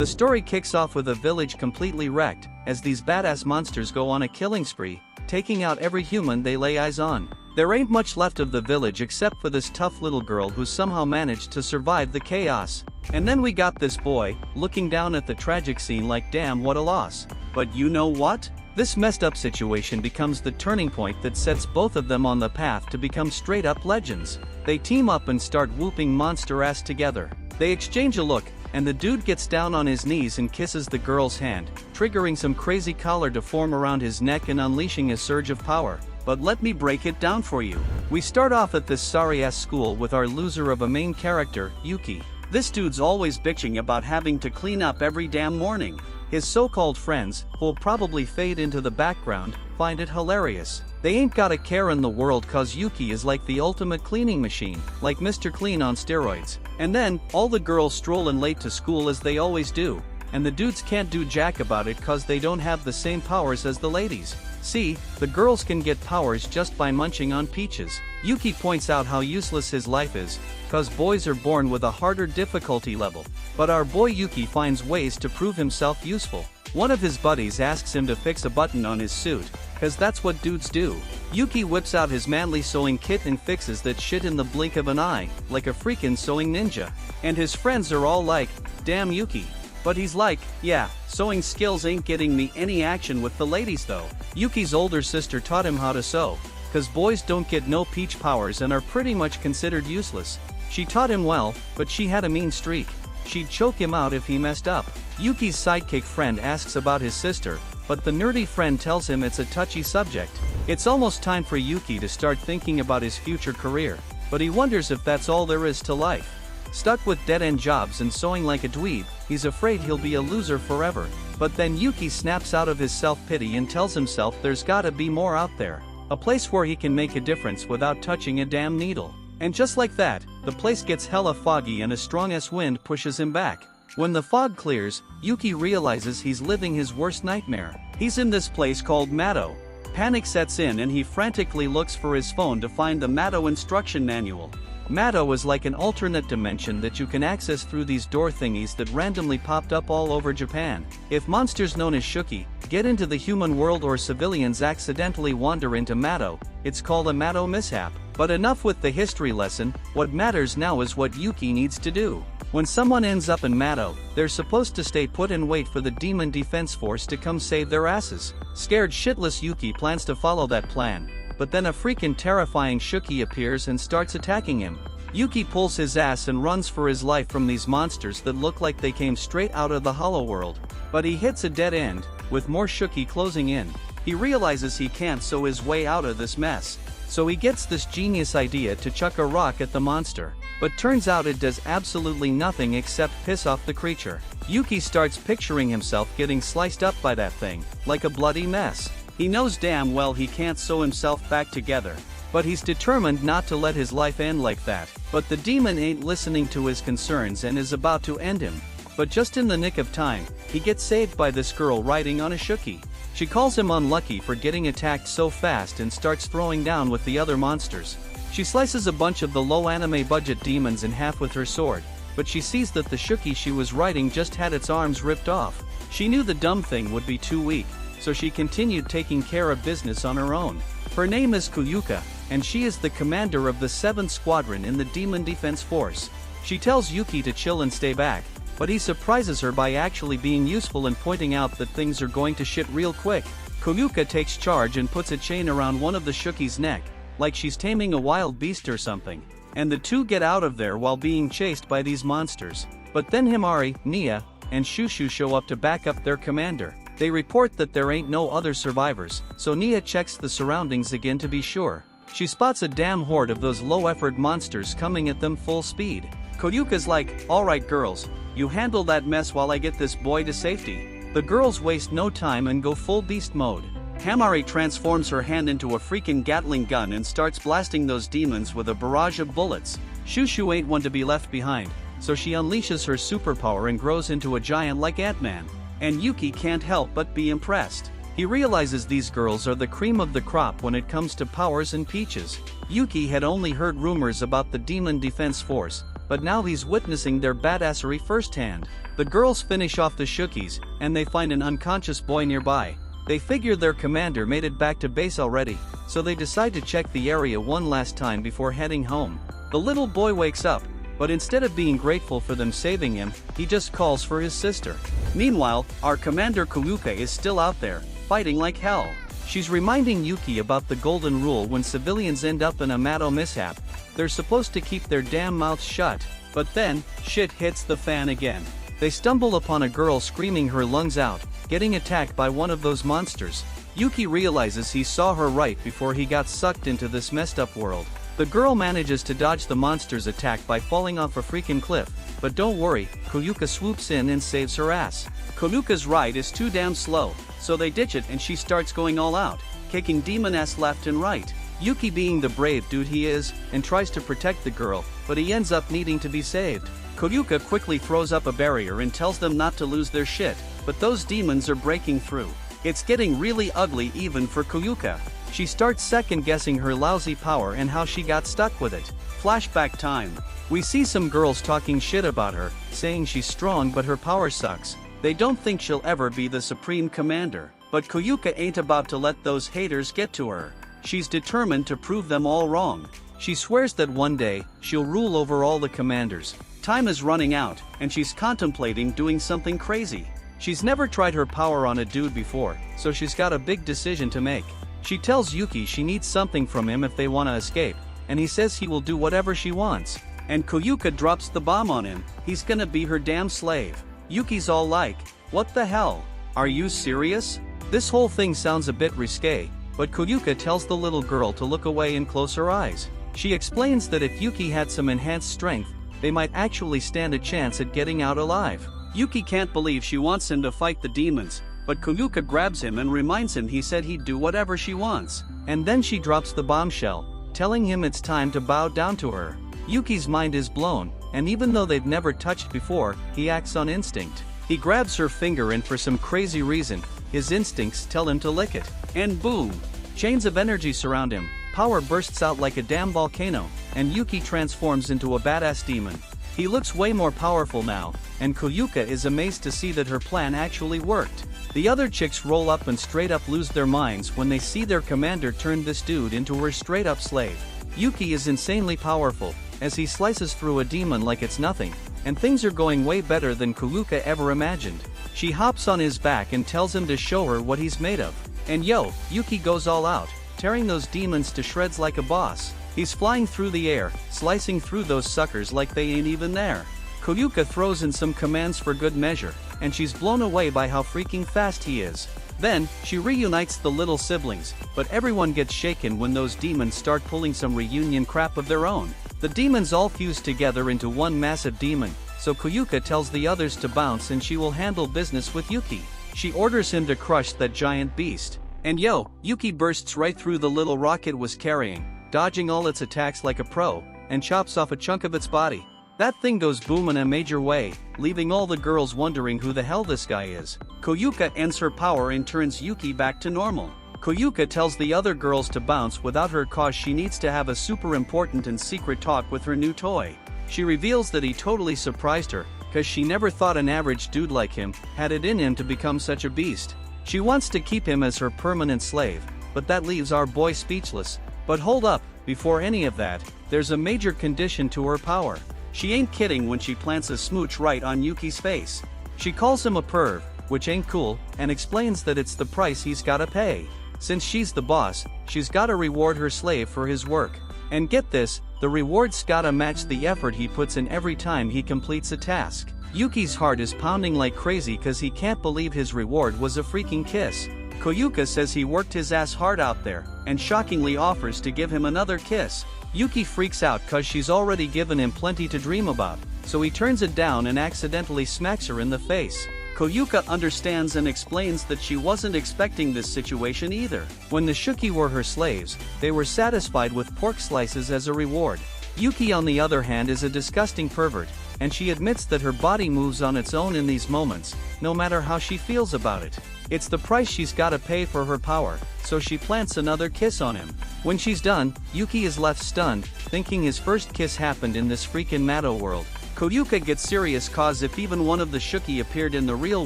The story kicks off with a village completely wrecked, as these badass monsters go on a killing spree, taking out every human they lay eyes on. There ain't much left of the village except for this tough little girl who somehow managed to survive the chaos. And then we got this boy, looking down at the tragic scene like damn what a loss. But you know what? This messed up situation becomes the turning point that sets both of them on the path to become straight up legends. They team up and start whooping monster ass together. They exchange a look, and the dude gets down on his knees and kisses the girl's hand, triggering some crazy collar to form around his neck and unleashing a surge of power. But let me break it down for you. We start off at this sorry-ass school with our loser of a main character, Yuki. This dude's always bitching about having to clean up every damn morning. His so-called friends, who'll probably fade into the background, find it hilarious. They ain't got a care in the world cause Yuki is like the ultimate cleaning machine, like Mr. Clean on steroids. And then, all the girls stroll in late to school as they always do. And the dudes can't do jack about it cause they don't have the same powers as the ladies. See, the girls can get powers just by munching on peaches. Yuki points out how useless his life is, cause boys are born with a harder difficulty level. But our boy Yuki finds ways to prove himself useful. One of his buddies asks him to fix a button on his suit, cause that's what dudes do. Yuki whips out his manly sewing kit and fixes that shit in the blink of an eye, like a freaking sewing ninja. And his friends are all like, damn Yuki. But he's like, yeah, sewing skills ain't getting me any action with the ladies though. Yuki's older sister taught him how to sew, cause boys don't get no peach powers and are pretty much considered useless. She taught him well, but she had a mean streak. She'd choke him out if he messed up. Yuki's sidekick friend asks about his sister, but the nerdy friend tells him it's a touchy subject. It's almost time for Yuki to start thinking about his future career, but he wonders if that's all there is to life. Stuck with dead-end jobs and sewing like a dweeb, he's afraid he'll be a loser forever. But then Yuki snaps out of his self-pity and tells himself there's gotta be more out there. A place where he can make a difference without touching a damn needle. And just like that, the place gets hella foggy and a strong-ass wind pushes him back. When the fog clears, Yuki realizes he's living his worst nightmare. He's in this place called Matto. Panic sets in and he frantically looks for his phone to find the Matto instruction manual. Matto is like an alternate dimension that you can access through these door thingies that randomly popped up all over Japan. If monsters known as Shuki get into the human world or civilians accidentally wander into Matto, it's called a Matto mishap. But enough with the history lesson, what matters now is what Yuki needs to do. When someone ends up in Matto, they're supposed to stay put and wait for the Demon Defense Force to come save their asses. Scared shitless Yuki plans to follow that plan. But then a freaking terrifying Shuki appears and starts attacking him. Yuki pulls his ass and runs for his life from these monsters that look like they came straight out of the Hollow World. But he hits a dead end, with more Shuki closing in. He realizes he can't sew his way out of this mess. So he gets this genius idea to chuck a rock at the monster. But turns out it does absolutely nothing except piss off the creature. Yuki starts picturing himself getting sliced up by that thing, like a bloody mess. He knows damn well he can't sew himself back together. But he's determined not to let his life end like that. But the demon ain't listening to his concerns and is about to end him. But just in the nick of time, he gets saved by this girl riding on a Shuki. She calls him unlucky for getting attacked so fast and starts throwing down with the other monsters. She slices a bunch of the low anime budget demons in half with her sword, but she sees that the Shuki she was riding just had its arms ripped off. She knew the dumb thing would be too weak, so she continued taking care of business on her own. Her name is Kuyuka, and she is the commander of the 7th Squadron in the Demon Defense Force. She tells Yuki to chill and stay back, but he surprises her by actually being useful and pointing out that things are going to shit real quick. Kuyuka takes charge and puts a chain around one of the Shuki's neck, like she's taming a wild beast or something, and the two get out of there while being chased by these monsters. But then Himari, Nia, and Shushu show up to back up their commander. They report that there ain't no other survivors, so Nia checks the surroundings again to be sure. She spots a damn horde of those low-effort monsters coming at them full speed. Koyuka's like, alright girls, you handle that mess while I get this boy to safety. The girls waste no time and go full beast mode. Hamari transforms her hand into a freaking Gatling gun and starts blasting those demons with a barrage of bullets. Shushu ain't one to be left behind, so she unleashes her superpower and grows into a giant like Ant-Man. And Yuki can't help but be impressed. He realizes these girls are the cream of the crop when it comes to powers and peaches. Yuki had only heard rumors about the Demon Defense Force, but now he's witnessing their badassery firsthand. The girls finish off the shookies, and they find an unconscious boy nearby. They figure their commander made it back to base already, so they decide to check the area one last time before heading home. The little boy wakes up, but instead of being grateful for them saving him, he just calls for his sister. Meanwhile, our commander Koyuka is still out there, fighting like hell. She's reminding Yuki about the golden rule: when civilians end up in a Mato mishap, they're supposed to keep their damn mouths shut. But then, shit hits the fan again. They stumble upon a girl screaming her lungs out, getting attacked by one of those monsters. Yuki realizes he saw her right before he got sucked into this messed up world. The girl manages to dodge the monster's attack by falling off a freaking cliff, but don't worry, Koyuka swoops in and saves her ass. Koyuka's ride is too damn slow, so they ditch it and she starts going all out, kicking demon ass left and right. Yuki, being the brave dude he is, and tries to protect the girl, but he ends up needing to be saved. Koyuka quickly throws up a barrier and tells them not to lose their shit, but those demons are breaking through. It's getting really ugly even for Koyuka. She starts second-guessing her lousy power and how she got stuck with it. Flashback time. We see some girls talking shit about her, saying she's strong but her power sucks. They don't think she'll ever be the supreme commander. But Koyuka ain't about to let those haters get to her. She's determined to prove them all wrong. She swears that one day, she'll rule over all the commanders. Time is running out, and she's contemplating doing something crazy. She's never tried her power on a dude before, so she's got a big decision to make. She tells Yuki she needs something from him if they want to escape, and he says he will do whatever she wants. And Koyuka drops the bomb on him: he's gonna be her damn slave. Yuki's all like, "What the hell? Are you serious?" This whole thing sounds a bit risque, but Koyuka tells the little girl to look away and close her eyes. She explains that if Yuki had some enhanced strength, they might actually stand a chance at getting out alive. Yuki can't believe she wants him to fight the demons, but Koyuka grabs him and reminds him he said he'd do whatever she wants. And then she drops the bombshell, telling him it's time to bow down to her. Yuki's mind is blown, and even though they've never touched before, he acts on instinct. He grabs her finger and for some crazy reason, his instincts tell him to lick it. And boom! Chains of energy surround him, power bursts out like a damn volcano, and Yuki transforms into a badass demon. He looks way more powerful now, and Koyuka is amazed to see that her plan actually worked. The other chicks roll up and straight up lose their minds when they see their commander turn this dude into her straight up slave. Yuki is insanely powerful, as he slices through a demon like it's nothing, and things are going way better than Koyuka ever imagined. She hops on his back and tells him to show her what he's made of. And yo, Yuki goes all out, tearing those demons to shreds like a boss. He's flying through the air, slicing through those suckers like they ain't even there. Koyuka throws in some commands for good measure, and she's blown away by how freaking fast he is. Then, she reunites the little siblings, but everyone gets shaken when those demons start pulling some reunion crap of their own. The demons all fuse together into one massive demon, so Koyuka tells the others to bounce and she will handle business with Yuki. She orders him to crush that giant beast. And yo, Yuki bursts right through the little rock it was carrying, dodging all its attacks like a pro, and chops off a chunk of its body. That thing goes boom in a major way, leaving all the girls wondering who the hell this guy is. Koyuka ends her power and turns Yuki back to normal. Koyuka tells the other girls to bounce without her cause she needs to have a super important and secret talk with her new toy. She reveals that he totally surprised her, cause she never thought an average dude like him had it in him to become such a beast. She wants to keep him as her permanent slave, but that leaves our boy speechless. But hold up, before any of that, there's a major condition to her power. She ain't kidding when she plants a smooch right on Yuki's face. She calls him a perv, which ain't cool, and explains that it's the price he's gotta pay. Since she's the boss, she's gotta reward her slave for his work. And get this, the reward's gotta match the effort he puts in every time he completes a task. Yuki's heart is pounding like crazy cause he can't believe his reward was a freaking kiss. Koyuka says he worked his ass hard out there, and shockingly offers to give him another kiss. Yuki freaks out cause she's already given him plenty to dream about, so he turns it down and accidentally smacks her in the face. Koyuka understands and explains that she wasn't expecting this situation either. When the Shuki were her slaves, they were satisfied with pork slices as a reward. Yuki on the other hand is a disgusting pervert. and she admits that her body moves on its own in these moments, no matter how she feels about it. It's the price she's gotta pay for her power, so she plants another kiss on him. When she's done, Yuki is left stunned, thinking his first kiss happened in this freakin' Mado world. Koyuka gets serious cause if even one of the Shuki appeared in the real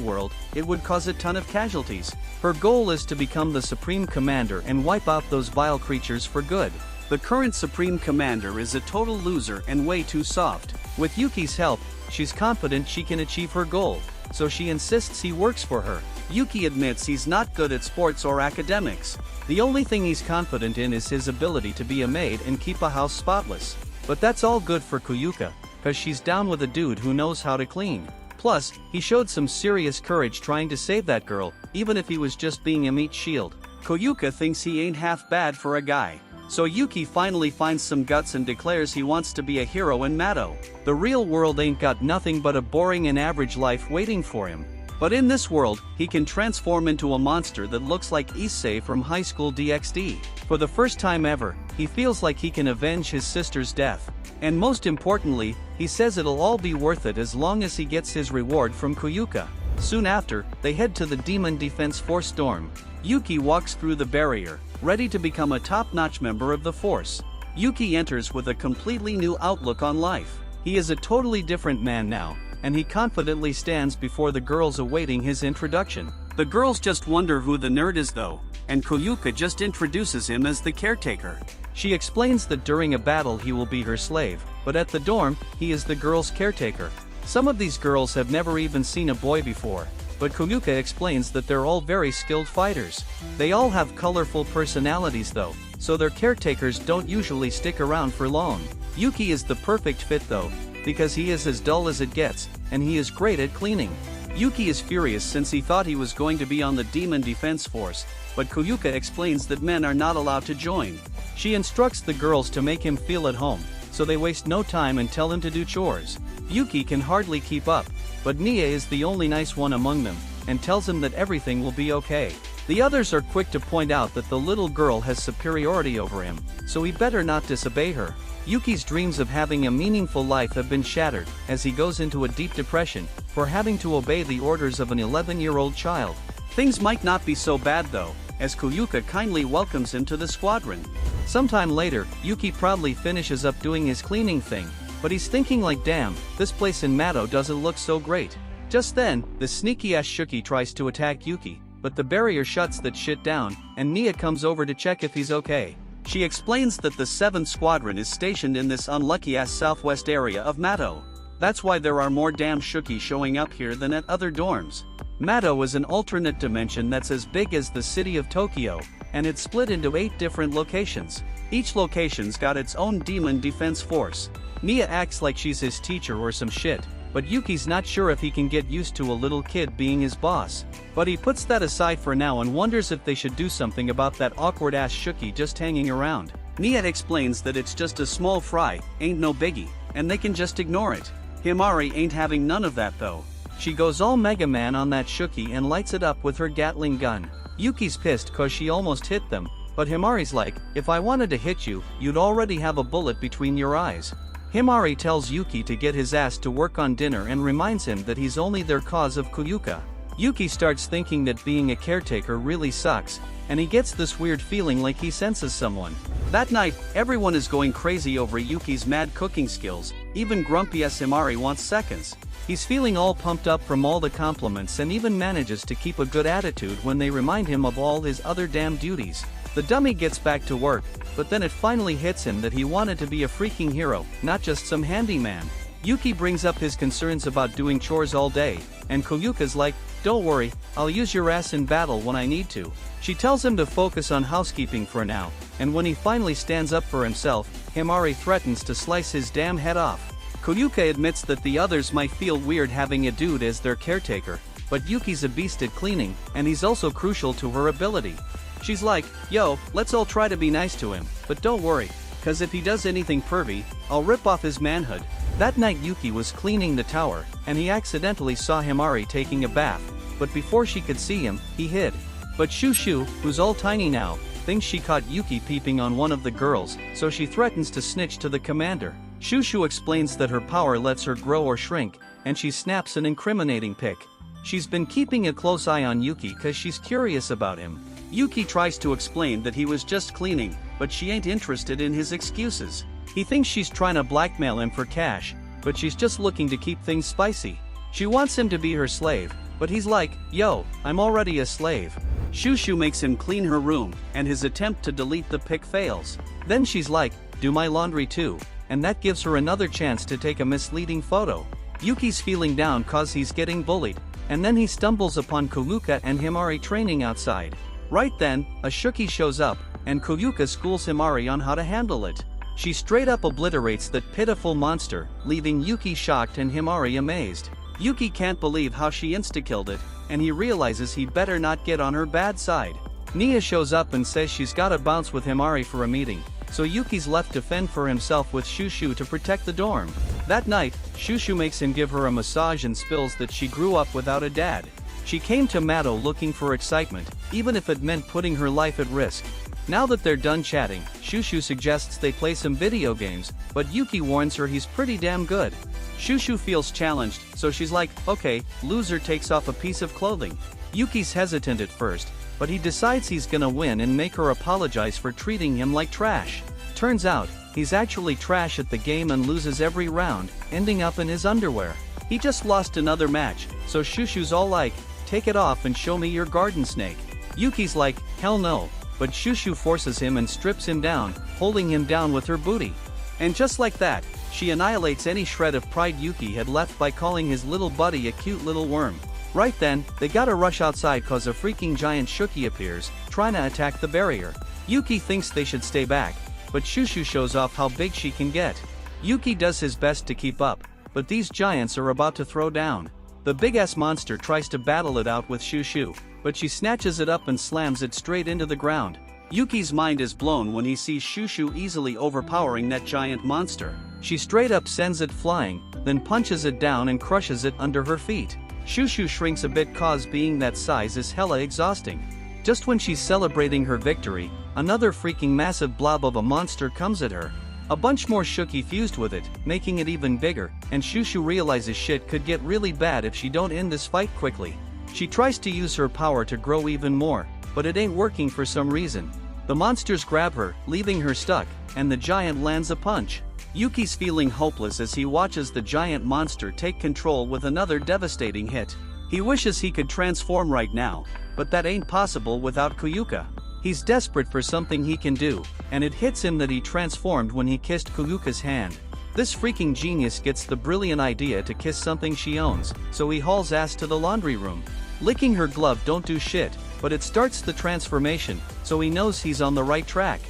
world, it would cause a ton of casualties. Her goal is to become the Supreme Commander and wipe out those vile creatures for good. The current Supreme Commander is a total loser and way too soft. With Yuki's help, she's confident she can achieve her goal, so she insists he works for her. Yuki admits he's not good at sports or academics. The only thing he's confident in is his ability to be a maid and keep a house spotless. But that's all good for Koyuka, cause she's down with a dude who knows how to clean. Plus, he showed some serious courage trying to save that girl, even if he was just being a meat shield. Koyuka thinks he ain't half bad for a guy. So Yuki finally finds some guts and declares he wants to be a hero in Mado. The real world ain't got nothing but a boring and average life waiting for him. But in this world, he can transform into a monster that looks like Issei from High School DxD. For the first time ever, he feels like he can avenge his sister's death. And most importantly, he says it'll all be worth it as long as he gets his reward from Koyuka. Soon after, they head to the Demon Defense Force dorm. Yuki walks through the barrier, ready to become a top-notch member of the force. Yuki enters with a completely new outlook on life. He is a totally different man now, and he confidently stands before the girls awaiting his introduction. The girls just wonder who the nerd is though, and Koyuka just introduces him as the caretaker. She explains that during a battle he will be her slave, but at the dorm, he is the girls' caretaker. Some of these girls have never even seen a boy before, but Koyuka explains that they're all very skilled fighters. They all have colorful personalities though, so their caretakers don't usually stick around for long. Yuki is the perfect fit though, because he is as dull as it gets, and he is great at cleaning. Yuki is furious since he thought he was going to be on the Demon Defense Force, but Koyuka explains that men are not allowed to join. She instructs the girls to make him feel at home, so they waste no time and tell him to do chores. Yuki can hardly keep up, but Nia is the only nice one among them, and tells him that everything will be okay. The others are quick to point out that the little girl has superiority over him, so he better not disobey her. Yuki's dreams of having a meaningful life have been shattered, as he goes into a deep depression, for having to obey the orders of an 11-year-old child. Things might not be so bad though, as Koyuka kindly welcomes him to the squadron. Sometime later, Yuki proudly finishes up doing his cleaning thing, but he's thinking like damn, this place in Mado doesn't look so great. Just then, the sneaky-ass Shuki tries to attack Yuki, but the barrier shuts that shit down, and Nia comes over to check if he's okay. She explains that the 7th Squadron is stationed in this unlucky-ass southwest area of Mado. That's why there are more damn Shuki showing up here than at other dorms. Mado is an alternate dimension that's as big as the city of Tokyo, and it's split into 8 different locations. Each location's got its own demon defense force. Nia acts like she's his teacher or some shit, but Yuki's not sure if he can get used to a little kid being his boss. But he puts that aside for now and wonders if they should do something about that awkward-ass Shuki just hanging around. Nia explains that it's just a small fry, ain't no biggie, and they can just ignore it. Himari ain't having none of that though. She goes all Mega Man on that Shuki and lights it up with her Gatling gun. Yuki's pissed cause she almost hit them, but Himari's like, if I wanted to hit you, you'd already have a bullet between your eyes. Himari tells Yuki to get his ass to work on dinner and reminds him that he's only their cause of Koyuka. Yuki starts thinking that being a caretaker really sucks, and he gets this weird feeling like he senses someone. That night, everyone is going crazy over Yuki's mad cooking skills, even grumpy-ass Himari wants seconds. He's feeling all pumped up from all the compliments and even manages to keep a good attitude when they remind him of all his other damn duties. The dummy gets back to work, but then it finally hits him that he wanted to be a freaking hero, not just some handyman. Yuki brings up his concerns about doing chores all day, and Koyuka's like, don't worry, I'll use your ass in battle when I need to. She tells him to focus on housekeeping for now, and when he finally stands up for himself, Himari threatens to slice his damn head off. Koyuka admits that the others might feel weird having a dude as their caretaker, but Yuki's a beast at cleaning, and he's also crucial to her ability. She's like, yo, let's all try to be nice to him, but don't worry, cause if he does anything pervy, I'll rip off his manhood. That night Yuki was cleaning the tower, and he accidentally saw Himari taking a bath, but before she could see him, he hid. But Shushu, who's all tiny now, thinks she caught Yuki peeping on one of the girls, so she threatens to snitch to the commander. Shushu explains that her power lets her grow or shrink, and she snaps an incriminating pic. She's been keeping a close eye on Yuki cause she's curious about him. Yuki tries to explain that he was just cleaning, but she ain't interested in his excuses. He thinks she's trying to blackmail him for cash, but she's just looking to keep things spicy. She wants him to be her slave, but he's like, yo, I'm already a slave. Shushu makes him clean her room, and his attempt to delete the pic fails. Then she's like, do my laundry too, and that gives her another chance to take a misleading photo. Yuki's feeling down cause he's getting bullied, and then he stumbles upon Koyuka and Himari training outside. Right then, a Shuki shows up, and Koyuka schools Himari on how to handle it. She straight up obliterates that pitiful monster, leaving Yuki shocked and Himari amazed. Yuki can't believe how she insta-killed it, and he realizes he better not get on her bad side. Nia shows up and says she's gotta bounce with Himari for a meeting, so Yuki's left to fend for himself with Shushu to protect the dorm. That night, Shushu makes him give her a massage and spills that she grew up without a dad. She came to Mado looking for excitement, even if it meant putting her life at risk. Now that they're done chatting, Shushu suggests they play some video games, but Yuki warns her he's pretty damn good. Shushu feels challenged, so she's like, okay, loser takes off a piece of clothing. Yuki's hesitant at first, but he decides he's gonna win and make her apologize for treating him like trash. Turns out, he's actually trash at the game and loses every round, ending up in his underwear. He just lost another match, so Shushu's all like, take it off and show me your garden snake. Yuki's like, hell no. But Shushu forces him and strips him down, holding him down with her booty. And just like that, she annihilates any shred of pride Yuki had left by calling his little buddy a cute little worm. Right then, they gotta rush outside cause a freaking giant Shuki appears, trying to attack the barrier. Yuki thinks they should stay back, but Shushu shows off how big she can get. Yuki does his best to keep up, but these giants are about to throw down. The big-ass monster tries to battle it out with Shushu, but she snatches it up and slams it straight into the ground. Yuki's mind is blown when he sees Shushu easily overpowering that giant monster. She straight up sends it flying, then punches it down and crushes it under her feet. Shushu shrinks a bit cause being that size is hella exhausting. Just when she's celebrating her victory, another freaking massive blob of a monster comes at her. A bunch more Shuki fused with it, making it even bigger, and Shushu realizes shit could get really bad if she don't end this fight quickly. She tries to use her power to grow even more, but it ain't working for some reason. The monsters grab her, leaving her stuck, and the giant lands a punch. Yuki's feeling hopeless as he watches the giant monster take control with another devastating hit. He wishes he could transform right now, but that ain't possible without Koyuka. He's desperate for something he can do, and it hits him that he transformed when he kissed Koyuka's hand. This freaking genius gets the brilliant idea to kiss something she owns, so he hauls ass to the laundry room. Licking her glove don't do shit, but it starts the transformation, so he knows he's on the right track.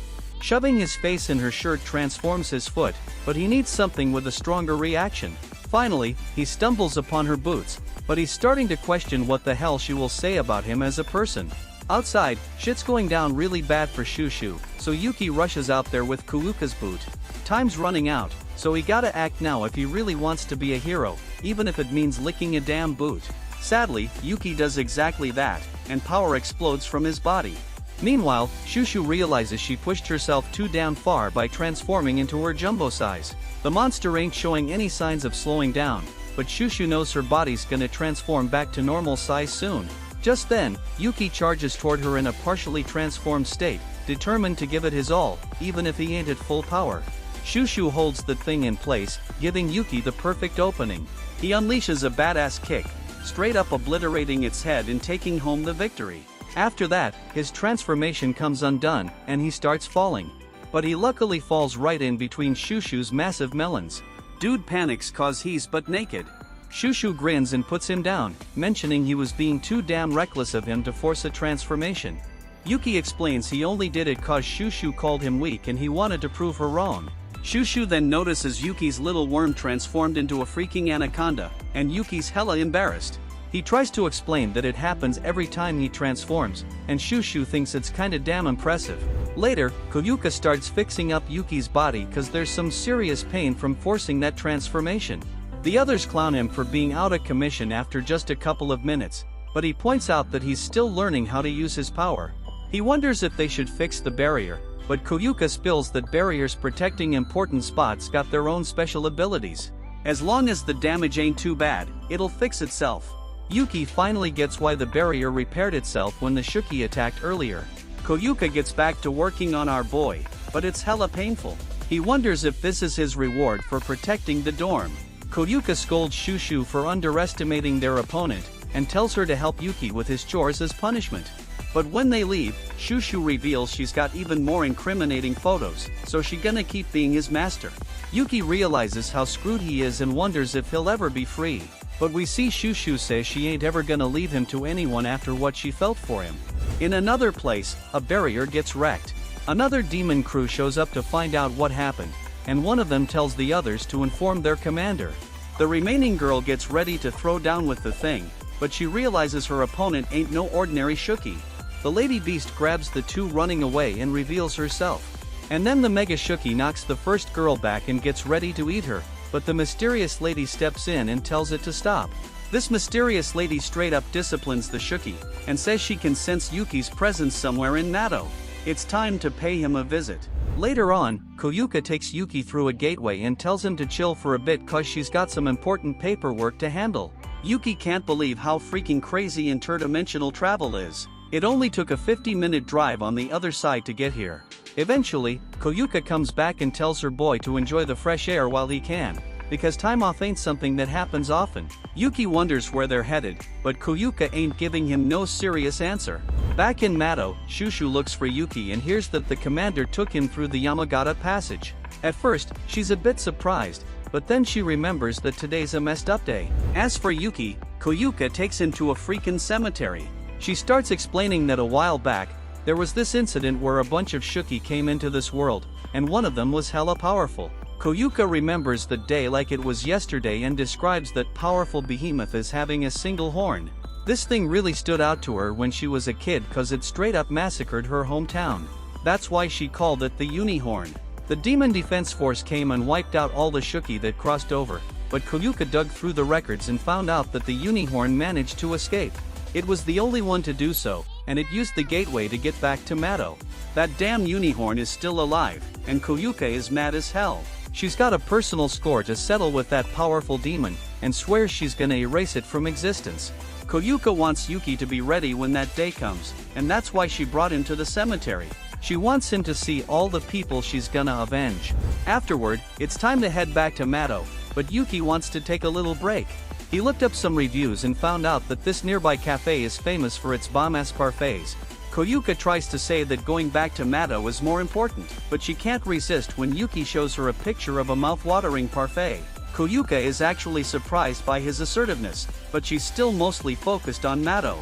Shoving his face in her shirt transforms his foot, but he needs something with a stronger reaction. Finally, he stumbles upon her boots, but he's starting to question what the hell she will say about him as a person. Outside, shit's going down really bad for Shushu, so Yuki rushes out there with Koyuka's boot. Time's running out, so he gotta act now if he really wants to be a hero, even if it means licking a damn boot. Sadly, Yuki does exactly that, and power explodes from his body. Meanwhile, Shushu realizes she pushed herself too damn far by transforming into her jumbo size. The monster ain't showing any signs of slowing down, but Shushu knows her body's gonna transform back to normal size soon. Just then, Yuki charges toward her in a partially transformed state, determined to give it his all, even if he ain't at full power. Shushu holds the thing in place, giving Yuki the perfect opening. He unleashes a badass kick, straight up obliterating its head and taking home the victory. After that, his transformation comes undone, and he starts falling. But he luckily falls right in between Shushu's massive melons. Dude panics cause he's but naked. Shushu grins and puts him down, mentioning he was being too damn reckless of him to force a transformation. Yuki explains he only did it cause Shushu called him weak and he wanted to prove her wrong. Shushu then notices Yuki's little worm transformed into a freaking anaconda, and Yuki's hella embarrassed. He tries to explain that it happens every time he transforms, and Shushu thinks it's kinda damn impressive. Later, Koyuka starts fixing up Yuki's body cause there's some serious pain from forcing that transformation. The others clown him for being out of commission after just a couple of minutes, but he points out that he's still learning how to use his power. He wonders if they should fix the barrier, but Koyuka spills that barriers protecting important spots got their own special abilities. As long as the damage ain't too bad, it'll fix itself. Yuki finally gets why the barrier repaired itself when the Shuki attacked earlier. Koyuka gets back to working on our boy, but it's hella painful. He wonders if this is his reward for protecting the dorm. Koyuka scolds Shushu for underestimating their opponent, and tells her to help Yuki with his chores as punishment. But when they leave, Shushu reveals she's got even more incriminating photos, so she gonna keep being his master. Yuki realizes how screwed he is and wonders if he'll ever be free. But we see Shushu say she ain't ever gonna leave him to anyone after what she felt for him. In another place, a barrier gets wrecked. Another demon crew shows up to find out what happened, and one of them tells the others to inform their commander. The remaining girl gets ready to throw down with the thing, but she realizes her opponent ain't no ordinary Shuki. The Lady Beast grabs the two running away and reveals herself. And then the Mega Shuki knocks the first girl back and gets ready to eat her, but the mysterious lady steps in and tells it to stop. This mysterious lady straight up disciplines the Shuki, and says she can sense Yuki's presence somewhere in Nado. It's time to pay him a visit. Later on, Koyuka takes Yuki through a gateway and tells him to chill for a bit cause she's got some important paperwork to handle. Yuki can't believe how freaking crazy interdimensional travel is. It only took a 50-minute drive on the other side to get here. Eventually, Koyuka comes back and tells her boy to enjoy the fresh air while he can, because time off ain't something that happens often. Yuki wonders where they're headed, but Koyuka ain't giving him no serious answer. Back in Mado, Shushu looks for Yuki and hears that the commander took him through the Yamagata passage. At first, she's a bit surprised, but then she remembers that today's a messed up day. As for Yuki, Koyuka takes him to a freaking cemetery. She starts explaining that a while back, there was this incident where a bunch of Shuki came into this world, and one of them was hella powerful. Koyuka remembers the day like it was yesterday and describes that powerful behemoth as having a single horn. This thing really stood out to her when she was a kid cause it straight up massacred her hometown. That's why she called it the Unihorn. The Demon Defense Force came and wiped out all the Shuki that crossed over, but Koyuka dug through the records and found out that the Unihorn managed to escape. It was the only one to do so, and it used the gateway to get back to Mado. That damn Unihorn is still alive, and Koyuka is mad as hell. She's got a personal score to settle with that powerful demon, and swears she's gonna erase it from existence. Koyuka wants Yuki to be ready when that day comes, and that's why she brought him to the cemetery. She wants him to see all the people she's gonna avenge. Afterward, it's time to head back to Mado, but Yuki wants to take a little break. He looked up some reviews and found out that this nearby cafe is famous for its bomb-ass parfaits. Koyuka tries to say that going back to Mado is more important, but she can't resist when Yuki shows her a picture of a mouth-watering parfait. Koyuka is actually surprised by his assertiveness, but she's still mostly focused on Mado.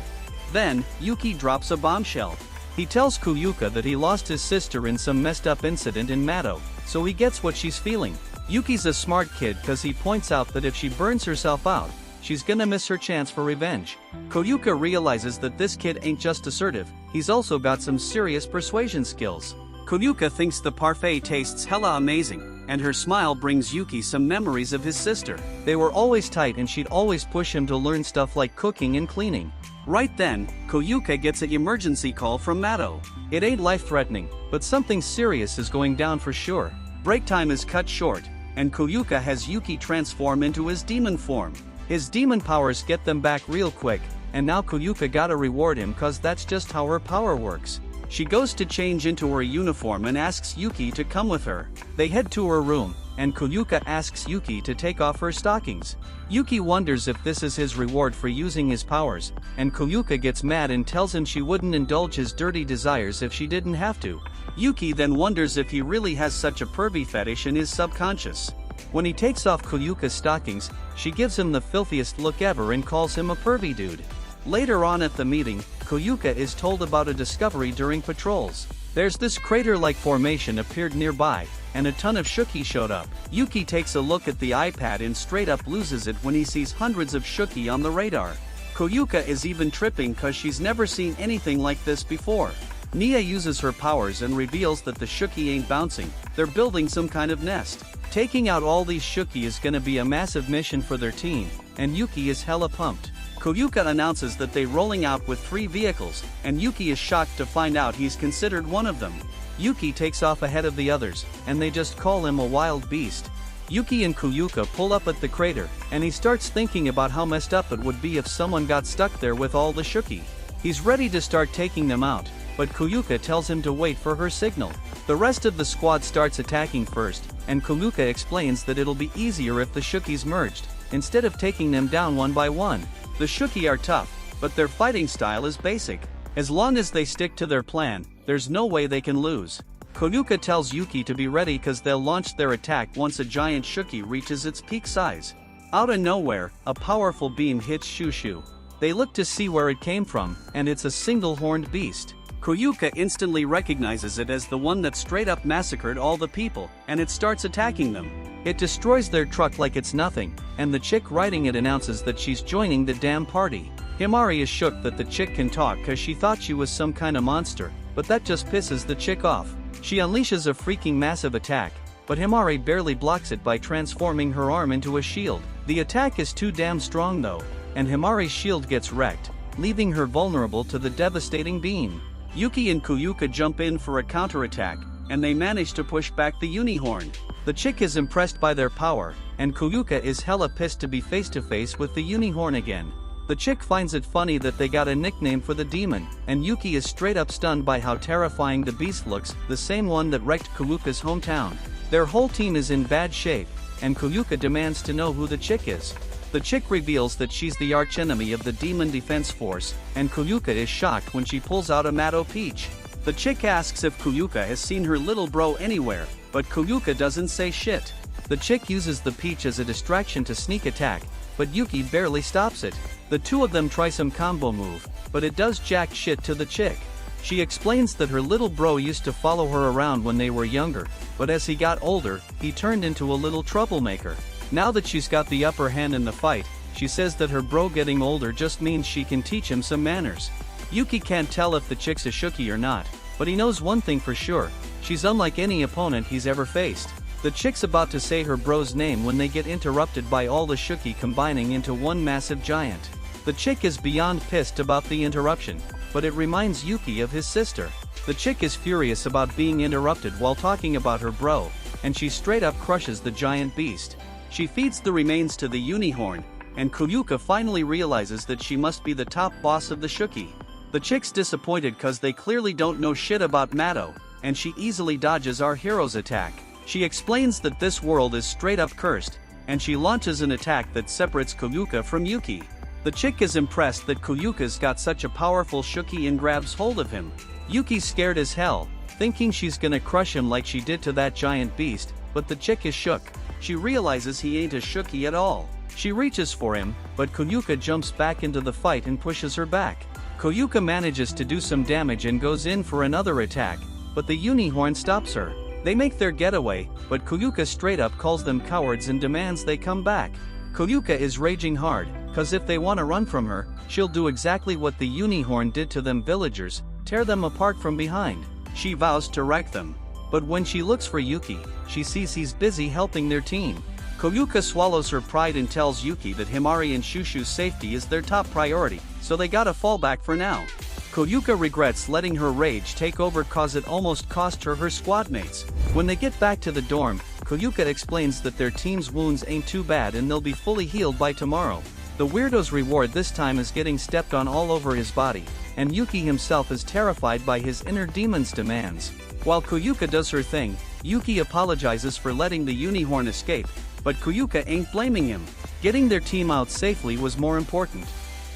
Then, Yuki drops a bombshell. He tells Koyuka that he lost his sister in some messed up incident in Mado, so he gets what she's feeling. Yuki's a smart kid cause he points out that if she burns herself out, she's gonna miss her chance for revenge. Koyuka realizes that this kid ain't just assertive, he's also got some serious persuasion skills. Koyuka thinks the parfait tastes hella amazing, and her smile brings Yuki some memories of his sister. They were always tight and she'd always push him to learn stuff like cooking and cleaning. Right then, Koyuka gets an emergency call from Mado. It ain't life-threatening, but something serious is going down for sure. Break time is cut short, and Koyuka has Yuki transform into his demon form. His demon powers get them back real quick, and now Koyuka gotta reward him cause that's just how her power works. She goes to change into her uniform and asks Yuki to come with her. They head to her room, and Koyuka asks Yuki to take off her stockings. Yuki wonders if this is his reward for using his powers, and Koyuka gets mad and tells him she wouldn't indulge his dirty desires if she didn't have to. Yuki then wonders if he really has such a pervy fetish in his subconscious. When he takes off Koyuka's stockings, she gives him the filthiest look ever and calls him a pervy dude. Later on at the meeting, Koyuka is told about a discovery during patrols. There's this crater-like formation appeared nearby, and a ton of Shuki showed up. Yuki takes a look at the iPad and straight up loses it when he sees hundreds of Shuki on the radar. Koyuka is even tripping cause she's never seen anything like this before. Nia uses her powers and reveals that the Shuki ain't bouncing, they're building some kind of nest. Taking out all these Shuki is gonna be a massive mission for their team, and Yuki is hella pumped. Koyuka announces that they're rolling out with 3 vehicles, and Yuki is shocked to find out he's considered one of them. Yuki takes off ahead of the others, and they just call him a wild beast. Yuki and Koyuka pull up at the crater, and he starts thinking about how messed up it would be if someone got stuck there with all the shuki. He's ready to start taking them out, but Koyuka tells him to wait for her signal. The rest of the squad starts attacking first, and Koyuka explains that it'll be easier if the shukis merged, instead of taking them down one by one. The shuki are tough, but their fighting style is basic. As long as they stick to their plan, there's no way they can lose. Koyuka tells Yuki to be ready cause they'll launch their attack once a giant shuki reaches its peak size. Out of nowhere, a powerful beam hits Shushu. They look to see where it came from, and it's a single-horned beast. Koyuka instantly recognizes it as the one that straight up massacred all the people, and it starts attacking them. It destroys their truck like it's nothing, and the chick riding it announces that she's joining the damn party. Himari is shook that the chick can talk cause she thought she was some kind of monster, but that just pisses the chick off. She unleashes a freaking massive attack, but Himari barely blocks it by transforming her arm into a shield. The attack is too damn strong though, and Himari's shield gets wrecked, leaving her vulnerable to the devastating beam. Yuki and Koyuka jump in for a counterattack, and they manage to push back the unicorn. The chick is impressed by their power, and Koyuka is hella pissed to be face to face with the unicorn again. The chick finds it funny that they got a nickname for the demon, and Yuki is straight up stunned by how terrifying the beast looks, the same one that wrecked Koyuka's hometown. Their whole team is in bad shape, and Koyuka demands to know who the chick is. The chick reveals that she's the archenemy of the Demon Defense Force, and Koyuka is shocked when she pulls out a Matto Peach. The chick asks if Koyuka has seen her little bro anywhere, but Koyuka doesn't say shit. The chick uses the peach as a distraction to sneak attack, but Yuki barely stops it. The two of them try some combo move, but it does jack shit to the chick. She explains that her little bro used to follow her around when they were younger, but as he got older, he turned into a little troublemaker. Now that she's got the upper hand in the fight, she says that her bro getting older just means she can teach him some manners. Yuki can't tell if the chick's a shuki or not, but he knows one thing for sure, she's unlike any opponent he's ever faced. The chick's about to say her bro's name when they get interrupted by all the shuki combining into one massive giant. The chick is beyond pissed about the interruption, but it reminds Yuki of his sister. The chick is furious about being interrupted while talking about her bro, and she straight up crushes the giant beast. She feeds the remains to the unicorn, and Koyuka finally realizes that she must be the top boss of the shuki. The chick's disappointed cause they clearly don't know shit about Matto, and she easily dodges our hero's attack. She explains that this world is straight up cursed, and she launches an attack that separates Koyuka from Yuki. The chick is impressed that Koyuka's got such a powerful shuki and grabs hold of him. Yuki's scared as hell, thinking she's gonna crush him like she did to that giant beast, but the chick is shook. She realizes he ain't a shuki at all. She reaches for him, but Koyuka jumps back into the fight and pushes her back. Koyuka manages to do some damage and goes in for another attack, but the unicorn stops her. They make their getaway, but Koyuka straight up calls them cowards and demands they come back. Koyuka is raging hard, cause if they wanna run from her, she'll do exactly what the unicorn did to them villagers, tear them apart from behind. She vows to wreck them. But when she looks for Yuki, she sees he's busy helping their team. Koyuka swallows her pride and tells Yuki that Himari and Shushu's safety is their top priority, so they gotta fall back for now. Koyuka regrets letting her rage take over cause it almost cost her squad mates. When they get back to the dorm, Koyuka explains that their team's wounds ain't too bad and they'll be fully healed by tomorrow. The weirdo's reward this time is getting stepped on all over his body, and Yuki himself is terrified by his inner demon's demands. While Koyuka does her thing, Yuki apologizes for letting the unicorn escape, but Koyuka ain't blaming him. Getting their team out safely was more important.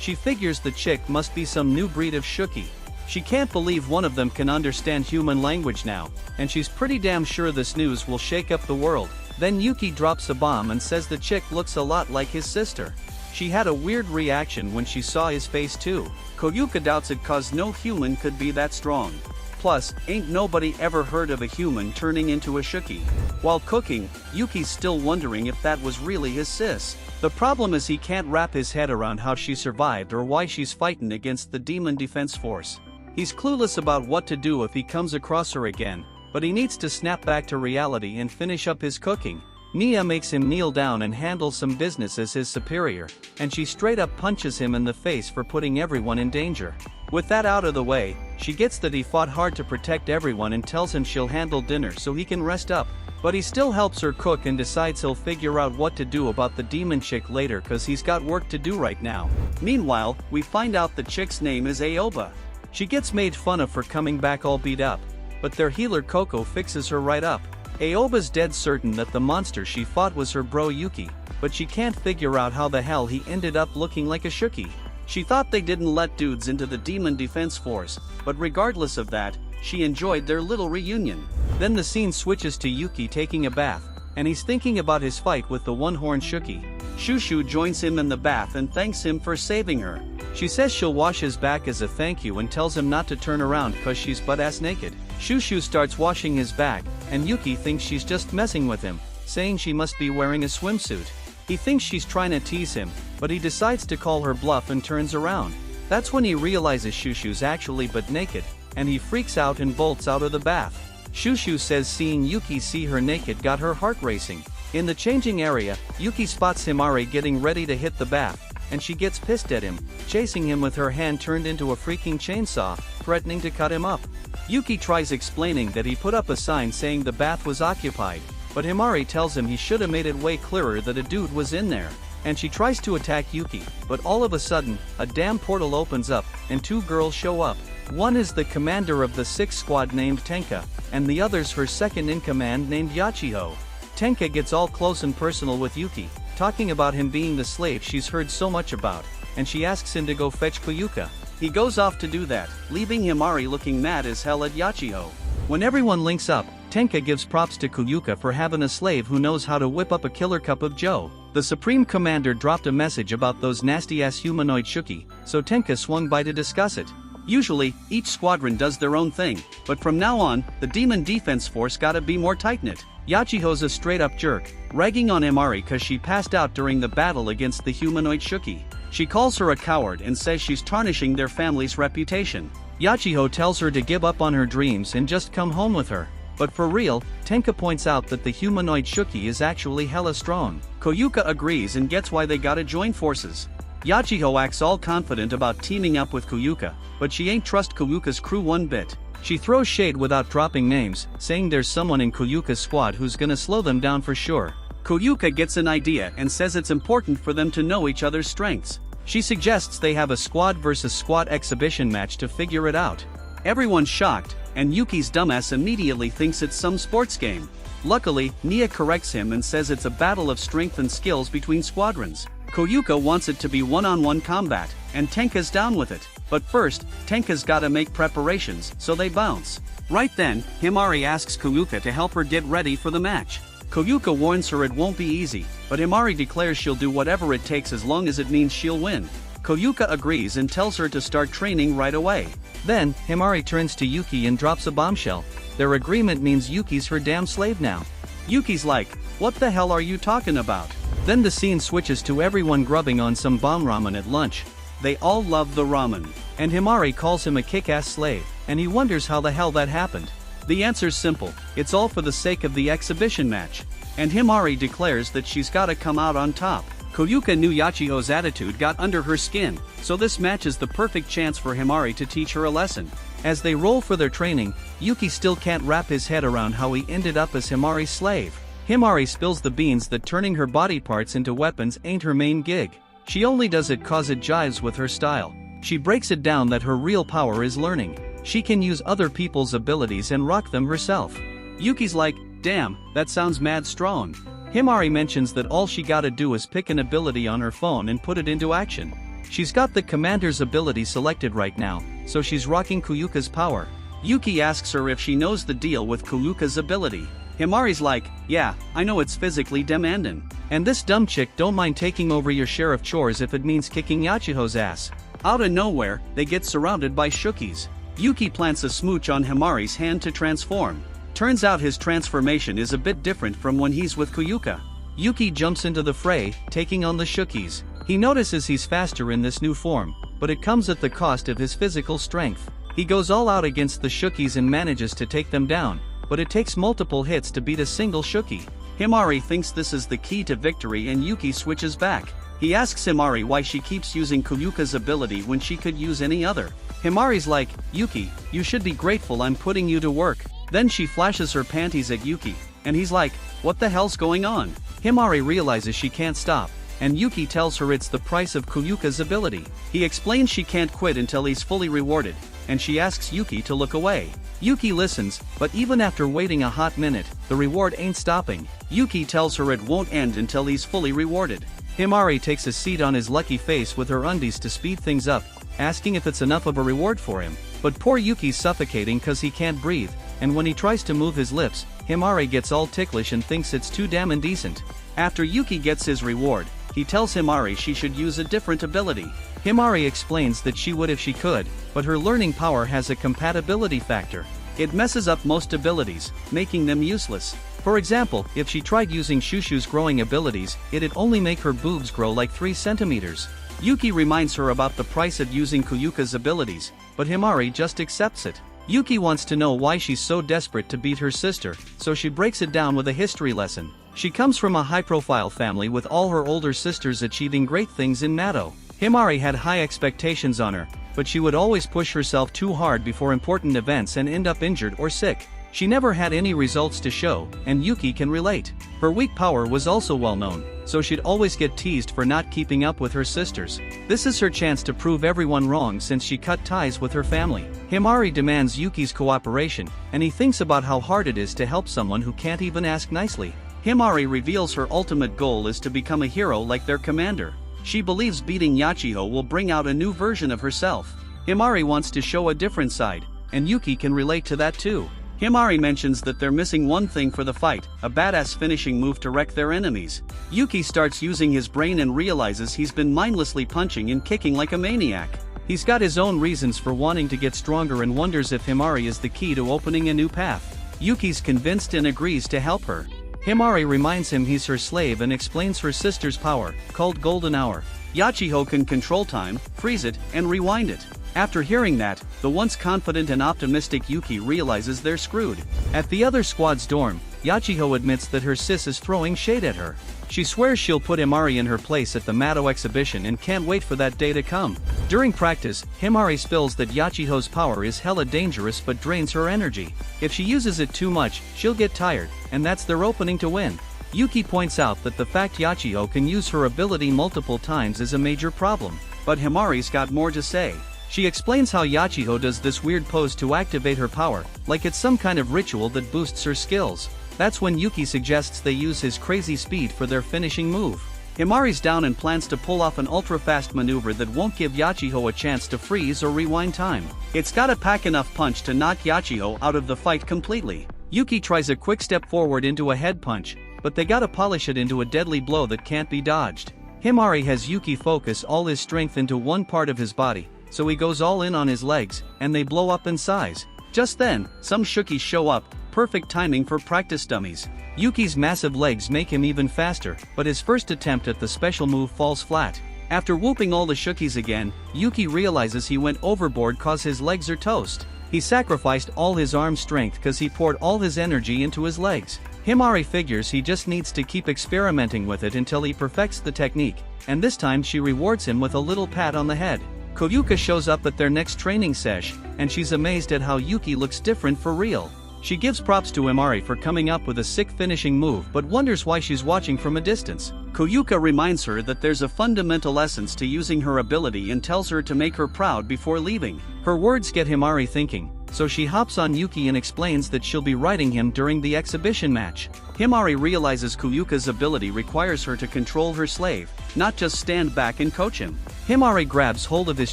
She figures the chick must be some new breed of shuki. She can't believe one of them can understand human language now, and she's pretty damn sure this news will shake up the world. Then Yuki drops a bomb and says the chick looks a lot like his sister. She had a weird reaction when she saw his face too. Koyuka doubts it cause no human could be that strong. Plus, ain't nobody ever heard of a human turning into a shuki. While cooking, Yuki's still wondering if that was really his sis. The problem is he can't wrap his head around how she survived or why she's fighting against the Demon Defense Force. He's clueless about what to do if he comes across her again, but he needs to snap back to reality and finish up his cooking. Nia makes him kneel down and handle some business as his superior, and she straight up punches him in the face for putting everyone in danger. With that out of the way, she gets that he fought hard to protect everyone and tells him she'll handle dinner so he can rest up. But he still helps her cook and decides he'll figure out what to do about the demon chick later cause he's got work to do right now. Meanwhile, we find out the chick's name is Aoba. She gets made fun of for coming back all beat up, but their healer Coco fixes her right up. Aoba's dead certain that the monster she fought was her bro Yuki, but she can't figure out how the hell he ended up looking like a Shuki. She thought they didn't let dudes into the Demon Defense Force, but regardless of that, she enjoyed their little reunion. Then the scene switches to Yuki taking a bath, and he's thinking about his fight with the one-horned Shuki. Shushu joins him in the bath and thanks him for saving her. She says she'll wash his back as a thank you and tells him not to turn around cause she's butt-ass naked. Shushu starts washing his back, and Yuki thinks she's just messing with him, saying she must be wearing a swimsuit. He thinks she's trying to tease him, but he decides to call her bluff and turns around. That's when he realizes Shushu's actually butt naked, and he freaks out and bolts out of the bath. Shushu says seeing Yuki see her naked got her heart racing. In the changing area, Yuki spots Himari getting ready to hit the bath, and she gets pissed at him, chasing him with her hand turned into a freaking chainsaw, threatening to cut him up. Yuki tries explaining that he put up a sign saying the bath was occupied, but Himari tells him he should have made it way clearer that a dude was in there. And she tries to attack Yuki, but all of a sudden, a damn portal opens up, and two girls show up. One is the commander of the 6th squad named Tenka, and the other's her second-in-command named Yachiho. Tenka gets all close and personal with Yuki, talking about him being the slave she's heard so much about, and she asks him to go fetch Koyuka. He goes off to do that, leaving Himari looking mad as hell at Yachiho. When everyone links up, Tenka gives props to Koyuka for having a slave who knows how to whip up a killer cup of joe. The Supreme Commander dropped a message about those nasty-ass humanoid Shuki, so Tenka swung by to discuss it. Usually, each squadron does their own thing, but from now on, the Demon Defense Force gotta be more tight-knit. Yachiho's a straight-up jerk, ragging on Himari cause she passed out during the battle against the humanoid Shuki. She calls her a coward and says she's tarnishing their family's reputation. Yachiho tells her to give up on her dreams and just come home with her. But for real, Tenka points out that the humanoid Shuki is actually hella strong. Koyuka agrees and gets why they gotta join forces. Yachiho acts all confident about teaming up with Koyuka, but she ain't trust Koyuka's crew one bit. She throws shade without dropping names, saying there's someone in Koyuka's squad who's gonna slow them down for sure. Koyuka gets an idea and says it's important for them to know each other's strengths. She suggests they have a squad versus squad exhibition match to figure it out. Everyone's shocked, and Yuki's dumbass immediately thinks it's some sports game. Luckily, Nia corrects him and says it's a battle of strength and skills between squadrons. Koyuka wants it to be one-on-one combat, and Tenka's down with it. But first, Tenka's gotta make preparations, so they bounce. Right then, Himari asks Koyuka to help her get ready for the match. Koyuka warns her it won't be easy, but Himari declares she'll do whatever it takes as long as it means she'll win. Koyuka agrees and tells her to start training right away. Then, Himari turns to Yuki and drops a bombshell. Their agreement means Yuki's her damn slave now. Yuki's like, what the hell are you talking about? Then the scene switches to everyone grubbing on some bomb ramen at lunch. They all love the ramen, and Himari calls him a kick-ass slave, and he wonders how the hell that happened. The answer's simple, it's all for the sake of the exhibition match. And Himari declares that she's gotta come out on top. Koyuka knew Yachiho's attitude got under her skin, so this match is the perfect chance for Himari to teach her a lesson. As they roll for their training, Yuki still can't wrap his head around how he ended up as Himari's slave. Himari spills the beans that turning her body parts into weapons ain't her main gig. She only does it cause it jives with her style. She breaks it down that her real power is learning. She can use other people's abilities and rock them herself. Yuki's like, damn, that sounds mad strong. Himari mentions that all she gotta do is pick an ability on her phone and put it into action. She's got the commander's ability selected right now, so she's rocking Koyuka's power. Yuki asks her if she knows the deal with Koyuka's ability. Himari's like, yeah, I know it's physically demanding. And this dumb chick don't mind taking over your share of chores if it means kicking Yachiho's ass. Out of nowhere, they get surrounded by Shukis. Yuki plants a smooch on Himari's hand to transform. Turns out his transformation is a bit different from when he's with Koyuka. Yuki jumps into the fray, taking on the Shukis. He notices he's faster in this new form, but it comes at the cost of his physical strength. He goes all out against the Shukis and manages to take them down, but it takes multiple hits to beat a single Shuki. Himari thinks this is the key to victory and Yuki switches back. He asks Himari why she keeps using Kuyuka's ability when she could use any other. Himari's like, "Yuki, you should be grateful I'm putting you to work." Then she flashes her panties at Yuki, and he's like, "What the hell's going on?" Himari realizes she can't stop, and Yuki tells her it's the price of Kuyuka's ability. He explains she can't quit until he's fully rewarded, and she asks Yuki to look away. Yuki listens, but even after waiting a hot minute, the reward ain't stopping. Yuki tells her it won't end until he's fully rewarded. Himari takes a seat on his lucky face with her undies to speed things up, asking if it's enough of a reward for him. But poor Yuki's suffocating cause he can't breathe, and when he tries to move his lips, Himari gets all ticklish and thinks it's too damn indecent. After Yuki gets his reward, he tells Himari she should use a different ability. Himari explains that she would if she could, but her learning power has a compatibility factor. It messes up most abilities, making them useless. For example, if she tried using Shushu's growing abilities, it'd only make her boobs grow like 3 centimeters. Yuki reminds her about the price of using Kuyuka's abilities, but Himari just accepts it. Yuki wants to know why she's so desperate to beat her sister, so she breaks it down with a history lesson. She comes from a high-profile family with all her older sisters achieving great things in Nato. Himari had high expectations on her, but she would always push herself too hard before important events and end up injured or sick. She never had any results to show, and Yuki can relate. Her weak power was also well known, so she'd always get teased for not keeping up with her sisters. This is her chance to prove everyone wrong since she cut ties with her family. Himari demands Yuki's cooperation, and he thinks about how hard it is to help someone who can't even ask nicely. Himari reveals her ultimate goal is to become a hero like their commander. She believes beating Yachiho will bring out a new version of herself. Himari wants to show a different side, and Yuki can relate to that too. Himari mentions that they're missing one thing for the fight, a badass finishing move to wreck their enemies. Yuki starts using his brain and realizes he's been mindlessly punching and kicking like a maniac. He's got his own reasons for wanting to get stronger and wonders if Himari is the key to opening a new path. Yuki's convinced and agrees to help her. Himari reminds him he's her slave and explains her sister's power, called Golden Hour. Yachiho can control time, freeze it, and rewind it. After hearing that, the once confident and optimistic Yuki realizes they're screwed. At the other squad's dorm, Yachiho admits that her sis is throwing shade at her. She swears she'll put Himari in her place at the Mato exhibition and can't wait for that day to come. During practice, Himari spills that Yachiho's power is hella dangerous but drains her energy. If she uses it too much, she'll get tired, and that's their opening to win. Yuki points out that the fact Yachiho can use her ability multiple times is a major problem, but Himari's got more to say. She explains how Yachiho does this weird pose to activate her power, like it's some kind of ritual that boosts her skills. That's when Yuki suggests they use his crazy speed for their finishing move. Himari's down and plans to pull off an ultra-fast maneuver that won't give Yachiho a chance to freeze or rewind time. It's gotta pack enough punch to knock Yachiho out of the fight completely. Yuki tries a quick step forward into a head punch, but they gotta polish it into a deadly blow that can't be dodged. Himari has Yuki focus all his strength into one part of his body, so he goes all in on his legs, and they blow up in size. Just then, some shookies show up, perfect timing for practice dummies. Yuki's massive legs make him even faster, but his first attempt at the special move falls flat. After whooping all the shookies again, Yuki realizes he went overboard cause his legs are toast. He sacrificed all his arm strength cause he poured all his energy into his legs. Himari figures he just needs to keep experimenting with it until he perfects the technique, and this time she rewards him with a little pat on the head. Koyuka shows up at their next training sesh, and she's amazed at how Yuki looks different for real. She gives props to Himari for coming up with a sick finishing move but wonders why she's watching from a distance. Koyuka reminds her that there's a fundamental essence to using her ability and tells her to make her proud before leaving. Her words get Himari thinking, so she hops on Yuki and explains that she'll be riding him during the exhibition match. Himari realizes Koyuka's ability requires her to control her slave, not just stand back and coach him. Himari grabs hold of his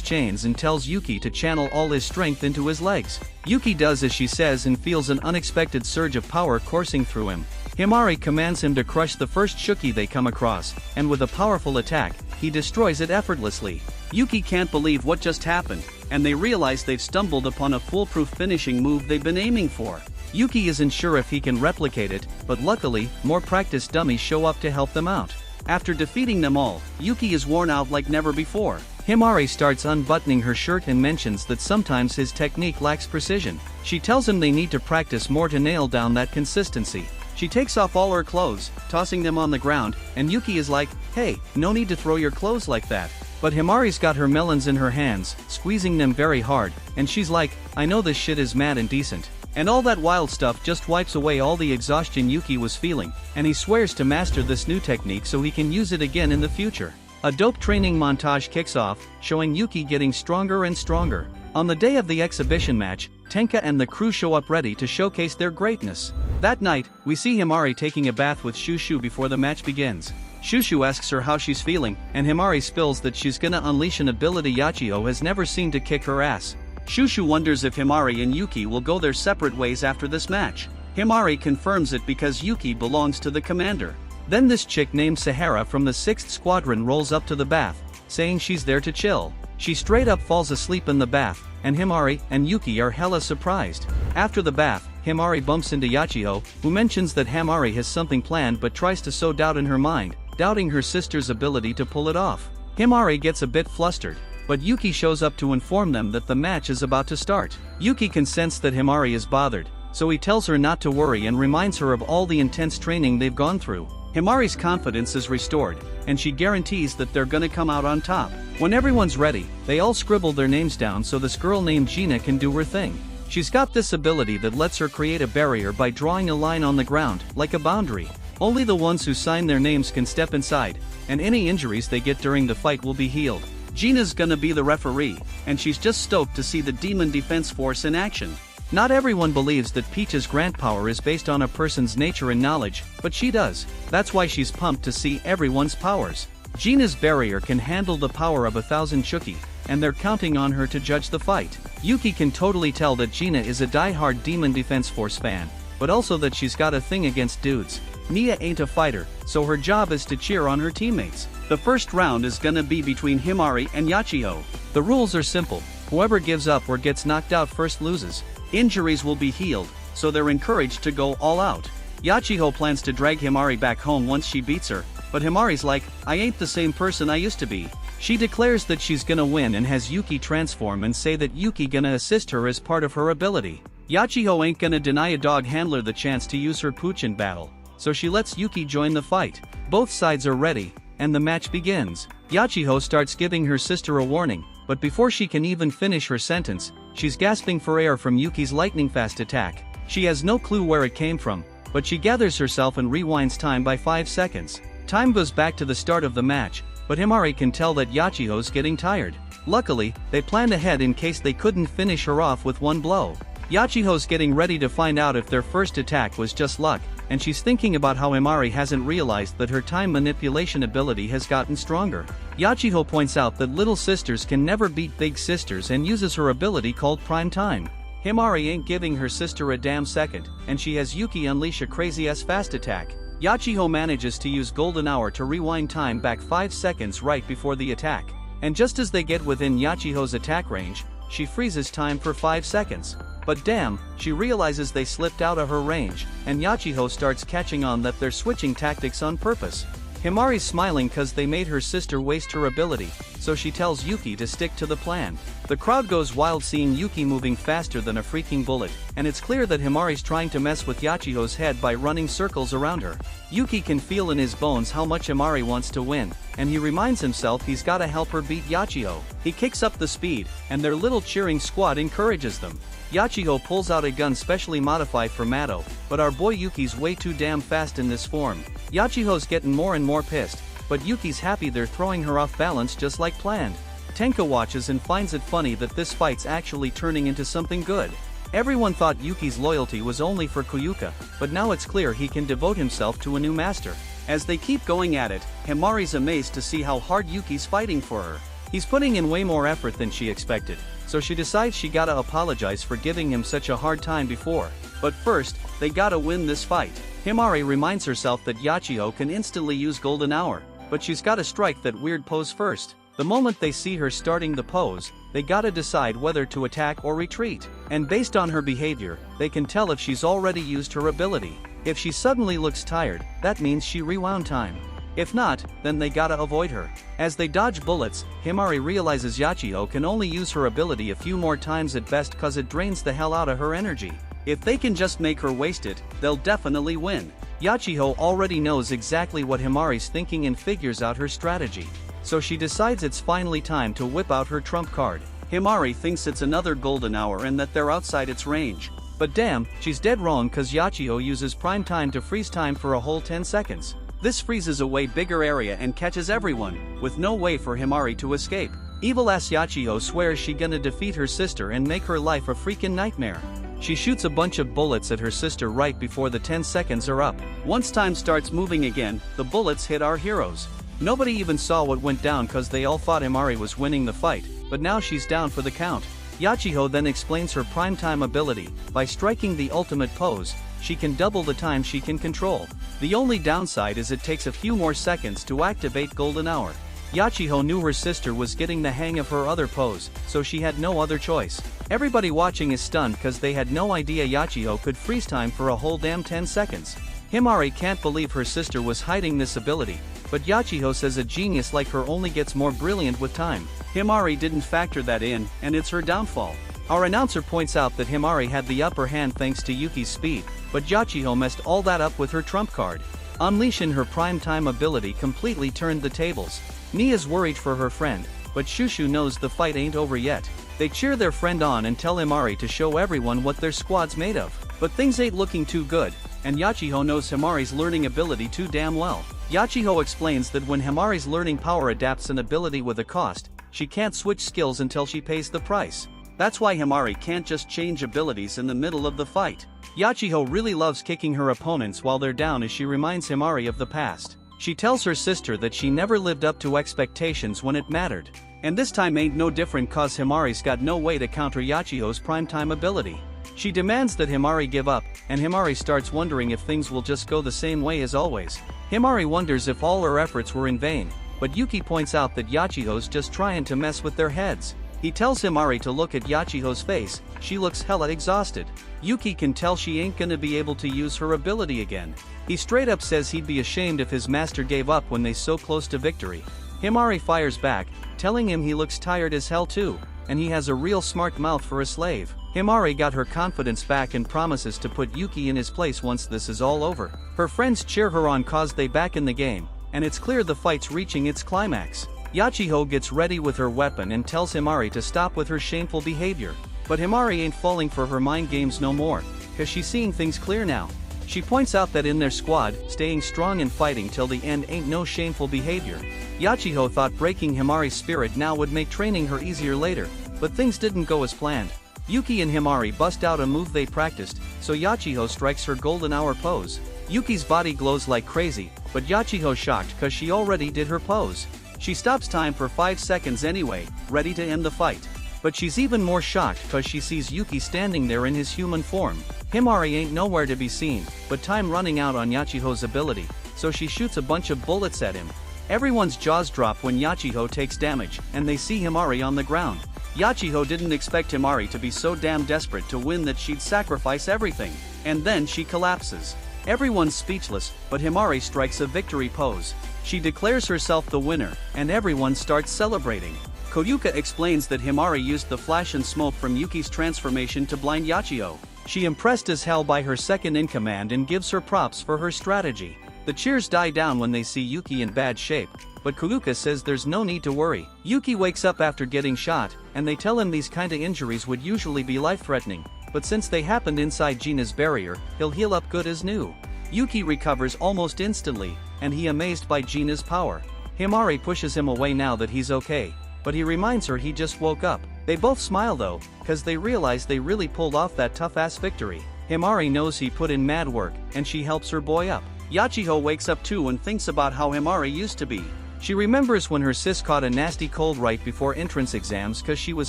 chains and tells Yuki to channel all his strength into his legs. Yuki does as she says and feels an unexpected surge of power coursing through him. Himari commands him to crush the first shooki they come across, and with a powerful attack, he destroys it effortlessly. Yuki can't believe what just happened, and they realize they've stumbled upon a foolproof finishing move they've been aiming for. Yuki isn't sure if he can replicate it, but luckily, more practice dummies show up to help them out. After defeating them all, Yuki is worn out like never before. Himari starts unbuttoning her shirt and mentions that sometimes his technique lacks precision. She tells him they need to practice more to nail down that consistency. She takes off all her clothes, tossing them on the ground, and Yuki is like, "Hey, no need to throw your clothes like that." But Himari's got her melons in her hands, squeezing them very hard, and she's like, "I know this shit is mad and decent." And all that wild stuff just wipes away all the exhaustion Yuki was feeling, and he swears to master this new technique so he can use it again in the future. A dope training montage kicks off, showing Yuki getting stronger and stronger. On the day of the exhibition match, Tenka and the crew show up ready to showcase their greatness. That night, we see Himari taking a bath with Shushu before the match begins. Shushu asks her how she's feeling, and Himari spills that she's gonna unleash an ability Yachiyo has never seen to kick her ass. Shushu wonders if Himari and Yuki will go their separate ways after this match. Himari confirms it because Yuki belongs to the commander. Then this chick named Sahara from the 6th Squadron rolls up to the bath, saying she's there to chill. She straight up falls asleep in the bath, and Himari and Yuki are hella surprised. After the bath, Himari bumps into Yachiyo, who mentions that Himari has something planned but tries to sow doubt in her mind, doubting her sister's ability to pull it off. Himari gets a bit flustered, but Yuki shows up to inform them that the match is about to start. Yuki can sense that Himari is bothered, so he tells her not to worry and reminds her of all the intense training they've gone through. Himari's confidence is restored, and she guarantees that they're gonna come out on top. When everyone's ready, they all scribble their names down so this girl named Gina can do her thing. She's got this ability that lets her create a barrier by drawing a line on the ground, like a boundary. Only the ones who sign their names can step inside, and any injuries they get during the fight will be healed. Gina's gonna be the referee, and she's just stoked to see the Demon Defense Force in action. Not everyone believes that Peach's grant power is based on a person's nature and knowledge, but she does. That's why she's pumped to see everyone's powers. Gina's barrier can handle the power of 1,000 Chuki, and they're counting on her to judge the fight. Yuki can totally tell that Gina is a die-hard Demon Defense Force fan, but also that she's got a thing against dudes. Nia ain't a fighter, so her job is to cheer on her teammates. The first round is gonna be between Himari and Yachiyo. The rules are simple: whoever gives up or gets knocked out first loses. Injuries will be healed, so they're encouraged to go all out. Yachiyo plans to drag Himari back home once she beats her, but Himari's like, "I ain't the same person I used to be." She declares that she's gonna win and has Yuki transform and say that Yuki gonna assist her as part of her ability. Yachiyo ain't gonna deny a dog handler the chance to use her pooch in battle, so she lets Yuki join the fight. Both sides are ready, and the match begins. Yachiyo starts giving her sister a warning, but before she can even finish her sentence, she's gasping for air from Yuki's lightning-fast attack. She has no clue where it came from, but she gathers herself and rewinds time by 5 seconds. Time goes back to the start of the match, but Himari can tell that Yachiyo's getting tired. Luckily, they planned ahead in case they couldn't finish her off with one blow. Yachiyo's getting ready to find out if their first attack was just luck, and she's thinking about how Himari hasn't realized that her time manipulation ability has gotten stronger. Yachiyo points out that little sisters can never beat big sisters and uses her ability called Prime Time. Himari ain't giving her sister a damn second, and she has Yuki unleash a crazy-ass fast attack. Yachiyo manages to use Golden Hour to rewind time back 5 seconds right before the attack. And just as they get within Yachiyo's attack range, she freezes time for 5 seconds. But damn, she realizes they slipped out of her range, and Yachiyo starts catching on that they're switching tactics on purpose. Himari's smiling cause they made her sister waste her ability, so she tells Yuki to stick to the plan. The crowd goes wild seeing Yuki moving faster than a freaking bullet, and it's clear that Himari's trying to mess with Yachiyo's head by running circles around her. Yuki can feel in his bones how much Himari wants to win, and he reminds himself he's gotta help her beat Yachiyo. He kicks up the speed, and their little cheering squad encourages them. Yachiyo pulls out a gun specially modified for Mado, but our boy Yuki's way too damn fast in this form. Yachiyo's getting more and more pissed, but Yuki's happy they're throwing her off balance just like planned. Tenka watches and finds it funny that this fight's actually turning into something good. Everyone thought Yuki's loyalty was only for Koyuka, but now it's clear he can devote himself to a new master. As they keep going at it, Himari's amazed to see how hard Yuki's fighting for her. He's putting in way more effort than she expected, so she decides she gotta apologize for giving him such a hard time before. But first, they gotta win this fight. Himari reminds herself that Yachiyo can instantly use Golden Hour, but she's gotta strike that weird pose first. The moment they see her starting the pose, they gotta decide whether to attack or retreat. And based on her behavior, they can tell if she's already used her ability. If she suddenly looks tired, that means she rewound time. If not, then they gotta avoid her. As they dodge bullets, Himari realizes Yachiyo can only use her ability a few more times at best cause it drains the hell out of her energy. If they can just make her waste it, they'll definitely win. Yachiho already knows exactly what Himari's thinking and figures out her strategy. So she decides it's finally time to whip out her trump card. Himari thinks it's another golden hour and that they're outside its range. But damn, she's dead wrong cause Yachiho uses prime time to freeze time for a whole 10 seconds. This freezes a way bigger area and catches everyone, with no way for Himari to escape. Evil ass Yachiho swears she gonna defeat her sister and make her life a freaking nightmare. She shoots a bunch of bullets at her sister right before the 10 seconds are up. Once time starts moving again, the bullets hit our heroes. Nobody even saw what went down cause they all thought Himari was winning the fight, but now she's down for the count. Yachiho then explains her primetime ability. By striking the ultimate pose, she can double the time she can control. The only downside is it takes a few more seconds to activate golden hour. Yachiho knew her sister was getting the hang of her other pose, so she had no other choice. Everybody watching is stunned cause they had no idea Yachiho could freeze time for a whole damn 10 seconds. Himari can't believe her sister was hiding this ability, but Yachiho says a genius like her only gets more brilliant with time. Himari didn't factor that in, and it's her downfall. Our announcer points out that Himari had the upper hand thanks to Yuki's speed, but Yachiho messed all that up with her trump card. Unleashing her prime time ability completely turned the tables. Mia's worried for her friend, but Shushu knows the fight ain't over yet. They cheer their friend on and tell Himari to show everyone what their squad's made of. But things ain't looking too good, and Yachiho knows Himari's learning ability too damn well. Yachiho explains that when Himari's learning power adapts an ability with a cost, she can't switch skills until she pays the price. That's why Himari can't just change abilities in the middle of the fight. Yachiho really loves kicking her opponents while they're down as she reminds Himari of the past. She tells her sister that she never lived up to expectations when it mattered. And this time ain't no different cause Himari's got no way to counter Yachiho's primetime ability. She demands that Himari give up, and Himari starts wondering if things will just go the same way as always. Himari wonders if all her efforts were in vain, but Yuki points out that Yachiho's just trying to mess with their heads. He tells Himari to look at Yachiho's face, she looks hella exhausted. Yuki can tell she ain't gonna be able to use her ability again. He straight up says he'd be ashamed if his master gave up when they so close to victory. Himari fires back, telling him he looks tired as hell too, and he has a real smart mouth for a slave. Himari got her confidence back and promises to put Yuki in his place once this is all over. Her friends cheer her on cause they back in the game, and it's clear the fight's reaching its climax. Yachiho gets ready with her weapon and tells Himari to stop with her shameful behavior. But Himari ain't falling for her mind games no more, cause she's seeing things clear now. She points out that in their squad, staying strong and fighting till the end ain't no shameful behavior. Yachiho thought breaking Himari's spirit now would make training her easier later, but things didn't go as planned. Yuki and Himari bust out a move they practiced, so Yachiho strikes her golden hour pose. Yuki's body glows like crazy, but Yachiho's shocked cause she already did her pose. She stops time for 5 seconds anyway, ready to end the fight. But she's even more shocked cause she sees Yuki standing there in his human form. Himari ain't nowhere to be seen, but time running out on Yachiho's ability, so she shoots a bunch of bullets at him. Everyone's jaws drop when Yachiho takes damage, and they see Himari on the ground. Yachiho didn't expect Himari to be so damn desperate to win that she'd sacrifice everything, and then she collapses. Everyone's speechless, but Himari strikes a victory pose. She declares herself the winner, and everyone starts celebrating. Koyuka explains that Himari used the flash and smoke from Yuki's transformation to blind Yachiho. She impressed as hell by her second in command and gives her props for her strategy. The cheers die down when they see Yuki in bad shape, but Koyuka says there's no need to worry. Yuki wakes up after getting shot, and they tell him these kinda injuries would usually be life-threatening, but since they happened inside Gina's barrier, he'll heal up good as new. Yuki recovers almost instantly, and he amazed by Gina's power. Himari pushes him away now that he's okay, but he reminds her he just woke up. They both smile though, cause they realize they really pulled off that tough-ass victory. Himari knows he put in mad work, and she helps her boy up. Yachiho wakes up too and thinks about how Himari used to be. She remembers when her sis caught a nasty cold right before entrance exams cause she was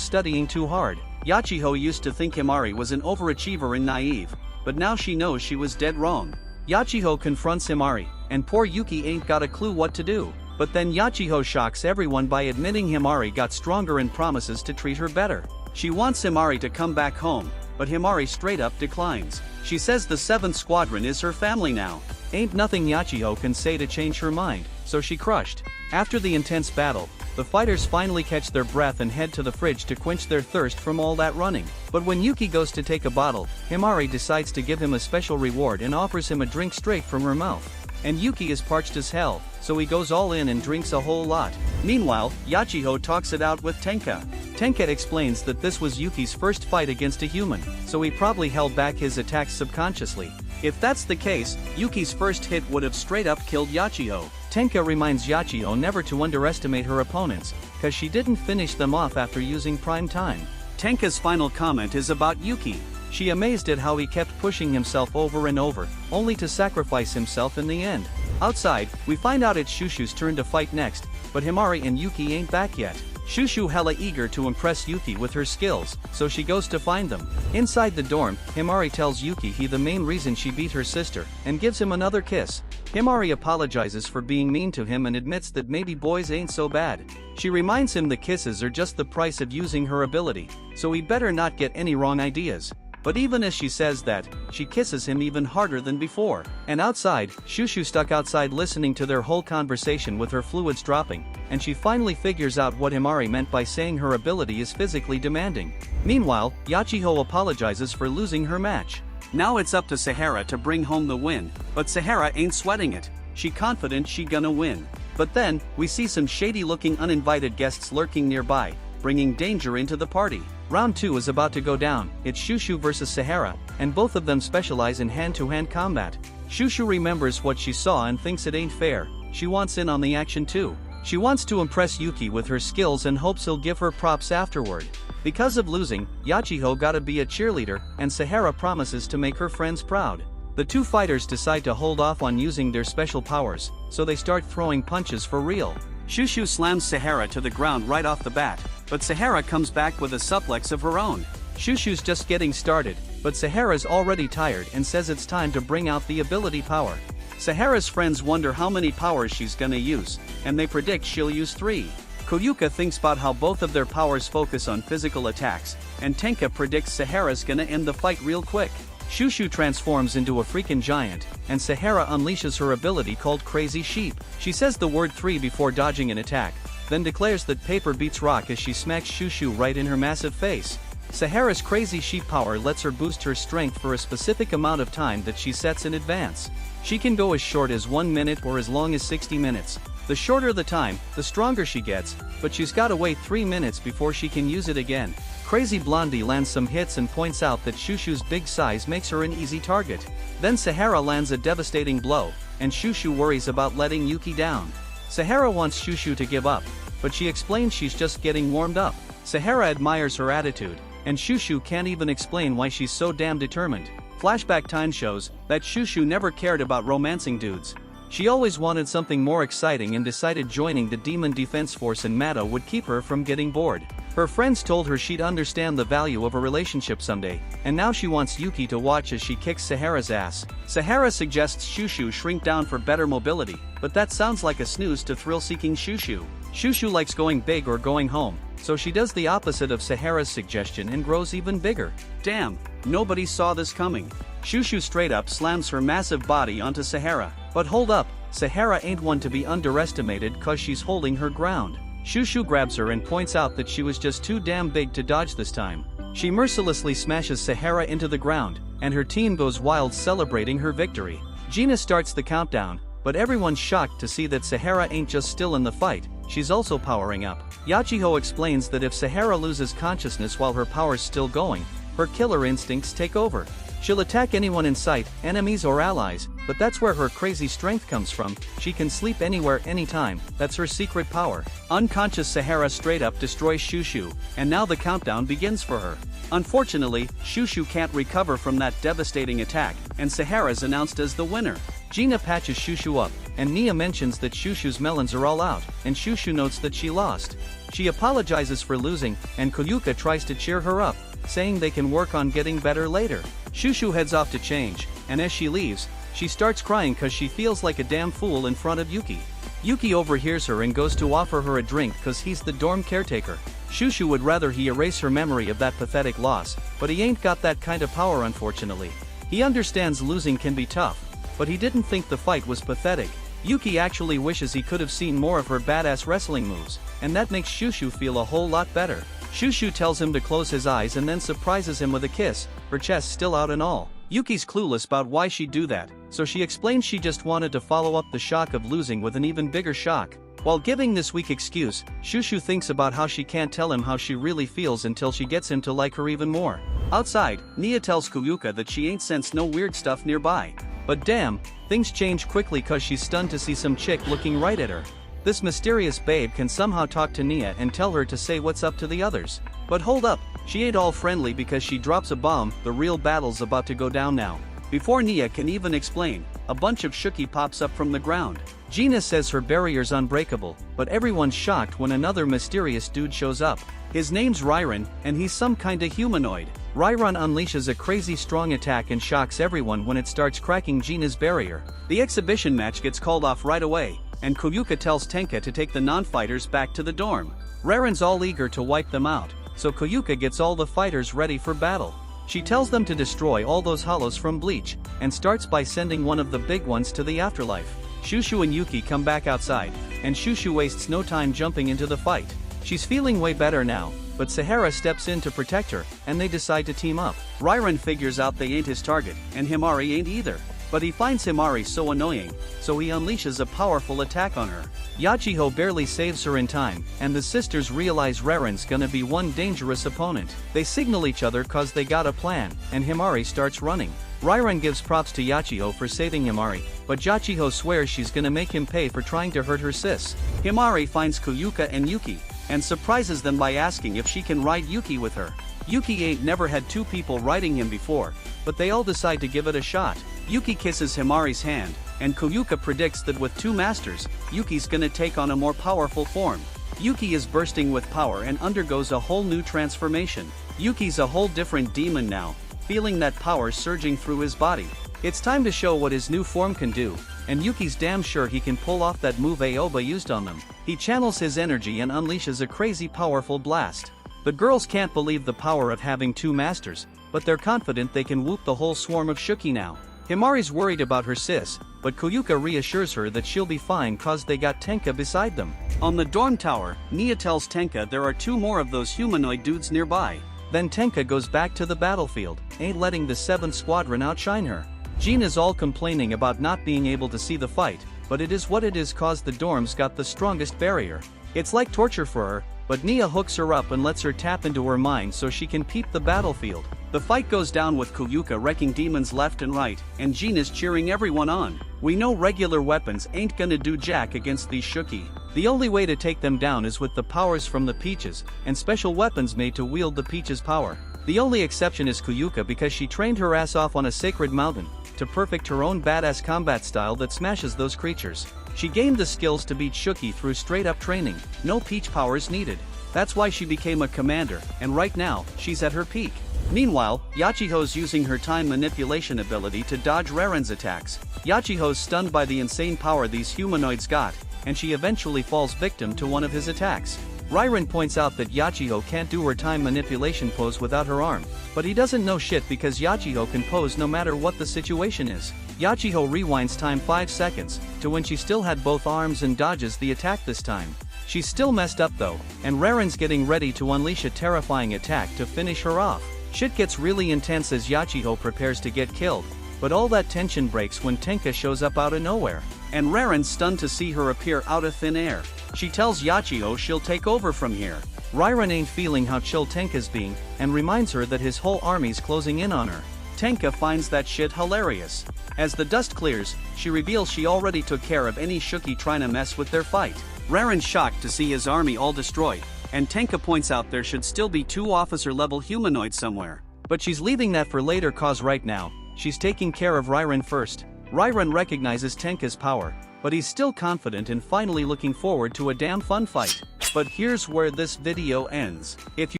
studying too hard. Yachiho used to think Himari was an overachiever and naive, but now she knows she was dead wrong. Yachiho confronts Himari, and poor Yuki ain't got a clue what to do. But then Yachiho shocks everyone by admitting Himari got stronger and promises to treat her better. She wants Himari to come back home, but Himari straight up declines. She says the 7th Squadron is her family now. Ain't nothing Yachiho can say to change her mind, so she crushed. After the intense battle, The fighters finally catch their breath and head to the fridge to quench their thirst from all that running. But when Yuki goes to take a bottle, Himari decides to give him a special reward and offers him a drink straight from her mouth. And Yuki is parched as hell, so he goes all in and drinks a whole lot. Meanwhile, Yachiho talks it out with Tenka. Tenka explains that this was Yuki's first fight against a human, so he probably held back his attacks subconsciously. If that's the case, Yuki's first hit would have straight up killed Yachiho. Tenka reminds Yachiho never to underestimate her opponents, cause she didn't finish them off after using prime time. Tenka's final comment is about Yuki. She amazed at how he kept pushing himself over and over, only to sacrifice himself in the end. Outside, we find out it's Shushu's turn to fight next, but Himari and Yuki ain't back yet. Shushu hella eager to impress Yuki with her skills, so she goes to find them. Inside the dorm, Himari tells Yuki he the main reason she beat her sister, and gives him another kiss. Himari apologizes for being mean to him and admits that maybe boys ain't so bad. She reminds him the kisses are just the price of using her ability, so he better not get any wrong ideas. But even as she says that, she kisses him even harder than before. And outside, Shushu stuck outside listening to their whole conversation with her fluids dropping, and she finally figures out what Himari meant by saying her ability is physically demanding. Meanwhile, Yachiho apologizes for losing her match. Now it's up to Sahara to bring home the win, but Sahara ain't sweating it. She confident she gonna win. But then, we see some shady-looking uninvited guests lurking nearby, bringing danger into the party. Round 2 is about to go down. It's Shushu versus Sahara, and both of them specialize in hand-to-hand combat. Shushu remembers what she saw and thinks it ain't fair. She wants in on the action too. She wants to impress Yuki with her skills and hopes he'll give her props afterward. Because of losing, Yachiho gotta be a cheerleader, and Sahara promises to make her friends proud. The two fighters decide to hold off on using their special powers, so they start throwing punches for real. Shushu slams Sahara to the ground right off the bat, but Sahara comes back with a suplex of her own. Shushu's just getting started, but Sahara's already tired and says it's time to bring out the ability power. Sahara's friends wonder how many powers she's gonna use, and they predict she'll use 3. Koyuka thinks about how both of their powers focus on physical attacks, and Tenka predicts Sahara's gonna end the fight real quick. Shushu transforms into a freaking giant, and Sahara unleashes her ability called Crazy Sheep. She says the word 3 before dodging an attack, then declares that paper beats rock as she smacks Shushu right in her massive face. Sahara's Crazy Sheep power lets her boost her strength for a specific amount of time that she sets in advance. She can go as short as 1 minute or as long as 60 minutes. The shorter the time, the stronger she gets, but she's gotta wait 3 minutes before she can use it again. Crazy Blondie lands some hits and points out that Shushu's big size makes her an easy target. Then Sahara lands a devastating blow, and Shushu worries about letting Yuki down. Sahara wants Shushu to give up, but she explains she's just getting warmed up. Sahara admires her attitude, and Shushu can't even explain why she's so damn determined. Flashback time shows that Shushu never cared about romancing dudes. She always wanted something more exciting and decided joining the Demon Defense Force in Mado would keep her from getting bored. Her friends told her she'd understand the value of a relationship someday, and now she wants Yuki to watch as she kicks Sahara's ass. Sahara suggests Shushu shrink down for better mobility, but that sounds like a snooze to thrill-seeking Shushu. Shushu likes going big or going home, so she does the opposite of Sahara's suggestion and grows even bigger. Damn, nobody saw this coming. Shushu straight up slams her massive body onto Sahara. But hold up, Sahara ain't one to be underestimated cause she's holding her ground. Shushu grabs her and points out that she was just too damn big to dodge this time. She mercilessly smashes Sahara into the ground, and her team goes wild celebrating her victory. Gina starts the countdown, but everyone's shocked to see that Sahara ain't just still in the fight, she's also powering up. Yachiho explains that if Sahara loses consciousness while her power's still going, her killer instincts take over. She'll attack anyone in sight, enemies or allies, but that's where her crazy strength comes from. She can sleep anywhere anytime, that's her secret power. Unconscious Sahara straight up destroys Shushu, and now the countdown begins for her. Unfortunately, Shushu can't recover from that devastating attack, and Sahara's announced as the winner. Gina patches Shushu up, and Nia mentions that Shushu's melons are all out, and Shushu notes that she lost. She apologizes for losing, and Koyuka tries to cheer her up, saying they can work on getting better later. Shushu heads off to change, and as she leaves, she starts crying cause she feels like a damn fool in front of Yuki. Yuki overhears her and goes to offer her a drink cause he's the dorm caretaker. Shushu would rather he erase her memory of that pathetic loss, but he ain't got that kind of power unfortunately. He understands losing can be tough, but he didn't think the fight was pathetic. Yuki actually wishes he could have seen more of her badass wrestling moves, and that makes Shushu feel a whole lot better. Shushu tells him to close his eyes and then surprises him with a kiss, her chest still out and all. Yuki's clueless about why she'd do that, so she explains she just wanted to follow up the shock of losing with an even bigger shock. While giving this weak excuse, Shushu thinks about how she can't tell him how she really feels until she gets him to like her even more. Outside, Nia tells Kuyuka that she ain't sensed no weird stuff nearby. But damn, things change quickly cause she's stunned to see some chick looking right at her. This mysterious babe can somehow talk to Nia and tell her to say what's up to the others. But hold up, she ain't all friendly because she drops a bomb, the real battle's about to go down now. Before Nia can even explain, a bunch of Shuki pops up from the ground. Gina says her barrier's unbreakable, but everyone's shocked when another mysterious dude shows up. His name's Ryron, and he's some kinda humanoid. Ryron unleashes a crazy strong attack and shocks everyone when it starts cracking Gina's barrier. The exhibition match gets called off right away, and Koyuka tells Tenka to take the non-fighters back to the dorm. Ryron's all eager to wipe them out, so Koyuka gets all the fighters ready for battle. She tells them to destroy all those hollows from Bleach, and starts by sending one of the big ones to the afterlife. Shushu and Yuki come back outside, and Shushu wastes no time jumping into the fight. She's feeling way better now, but Sahara steps in to protect her, and they decide to team up. Ryron figures out they ain't his target, and Himari ain't either. But he finds Himari so annoying, so he unleashes a powerful attack on her. Yachiho barely saves her in time, and the sisters realize Ryron's gonna be one dangerous opponent. They signal each other cause they got a plan, and Himari starts running. Ryron gives props to Yachiho for saving Himari, but Yachiho swears she's gonna make him pay for trying to hurt her sis. Himari finds Koyuka and Yuki, and surprises them by asking if she can ride Yuki with her. Yuki ain't never had two people riding him before, but they all decide to give it a shot. Yuki kisses Himari's hand, and Koyuka predicts that with two masters, Yuki's gonna take on a more powerful form. Yuki is bursting with power and undergoes a whole new transformation. Yuki's a whole different demon now, feeling that power surging through his body. It's time to show what his new form can do, and Yuki's damn sure he can pull off that move Aoba used on them. He channels his energy and unleashes a crazy powerful blast. The girls can't believe the power of having two masters, but they're confident they can whoop the whole swarm of Shuki now. Himari's worried about her sis, but Koyuka reassures her that she'll be fine cause they got Tenka beside them. On the dorm tower, Nia tells Tenka there are two more of those humanoid dudes nearby. Then Tenka goes back to the battlefield, ain't letting the 7th Squadron outshine her. Gina's all complaining about not being able to see the fight, but it is what it is cause the dorm's got the strongest barrier. It's like torture for her, but Nia hooks her up and lets her tap into her mind so she can peep the battlefield. The fight goes down with Koyuka wrecking demons left and right, and Gina's cheering everyone on. We know regular weapons ain't gonna do jack against these Shuki. The only way to take them down is with the powers from the Peaches, and special weapons made to wield the Peaches' power. The only exception is Koyuka because she trained her ass off on a sacred mountain, to perfect her own badass combat style that smashes those creatures. She gained the skills to beat Shuki through straight up training, no peach powers needed. That's why she became a commander, and right now, she's at her peak. Meanwhile, Yachiho's using her time manipulation ability to dodge Ryron's attacks. Yachiho's stunned by the insane power these humanoids got, and she eventually falls victim to one of his attacks. Ryron points out that Yachiho can't do her time manipulation pose without her arm, but he doesn't know shit because Yachiho can pose no matter what the situation is. Yachiho rewinds time 5 seconds, to when she still had both arms and dodges the attack this time. She's still messed up though, and Ryron's getting ready to unleash a terrifying attack to finish her off. Shit gets really intense as Yachiho prepares to get killed, but all that tension breaks when Tenka shows up out of nowhere. And Ryron's stunned to see her appear out of thin air. She tells Yachiho she'll take over from here. Ryron ain't feeling how chill Tenka's being, and reminds her that his whole army's closing in on her. Tenka finds that shit hilarious. As the dust clears, she reveals she already took care of any Shuki trying to mess with their fight. Ryron's shocked to see his army all destroyed, and Tenka points out there should still be 2 officer-level humanoids somewhere. But she's leaving that for later cause right now, she's taking care of Ryron first. Ryron recognizes Tenka's power, but he's still confident and finally looking forward to a damn fun fight. But here's where this video ends. If you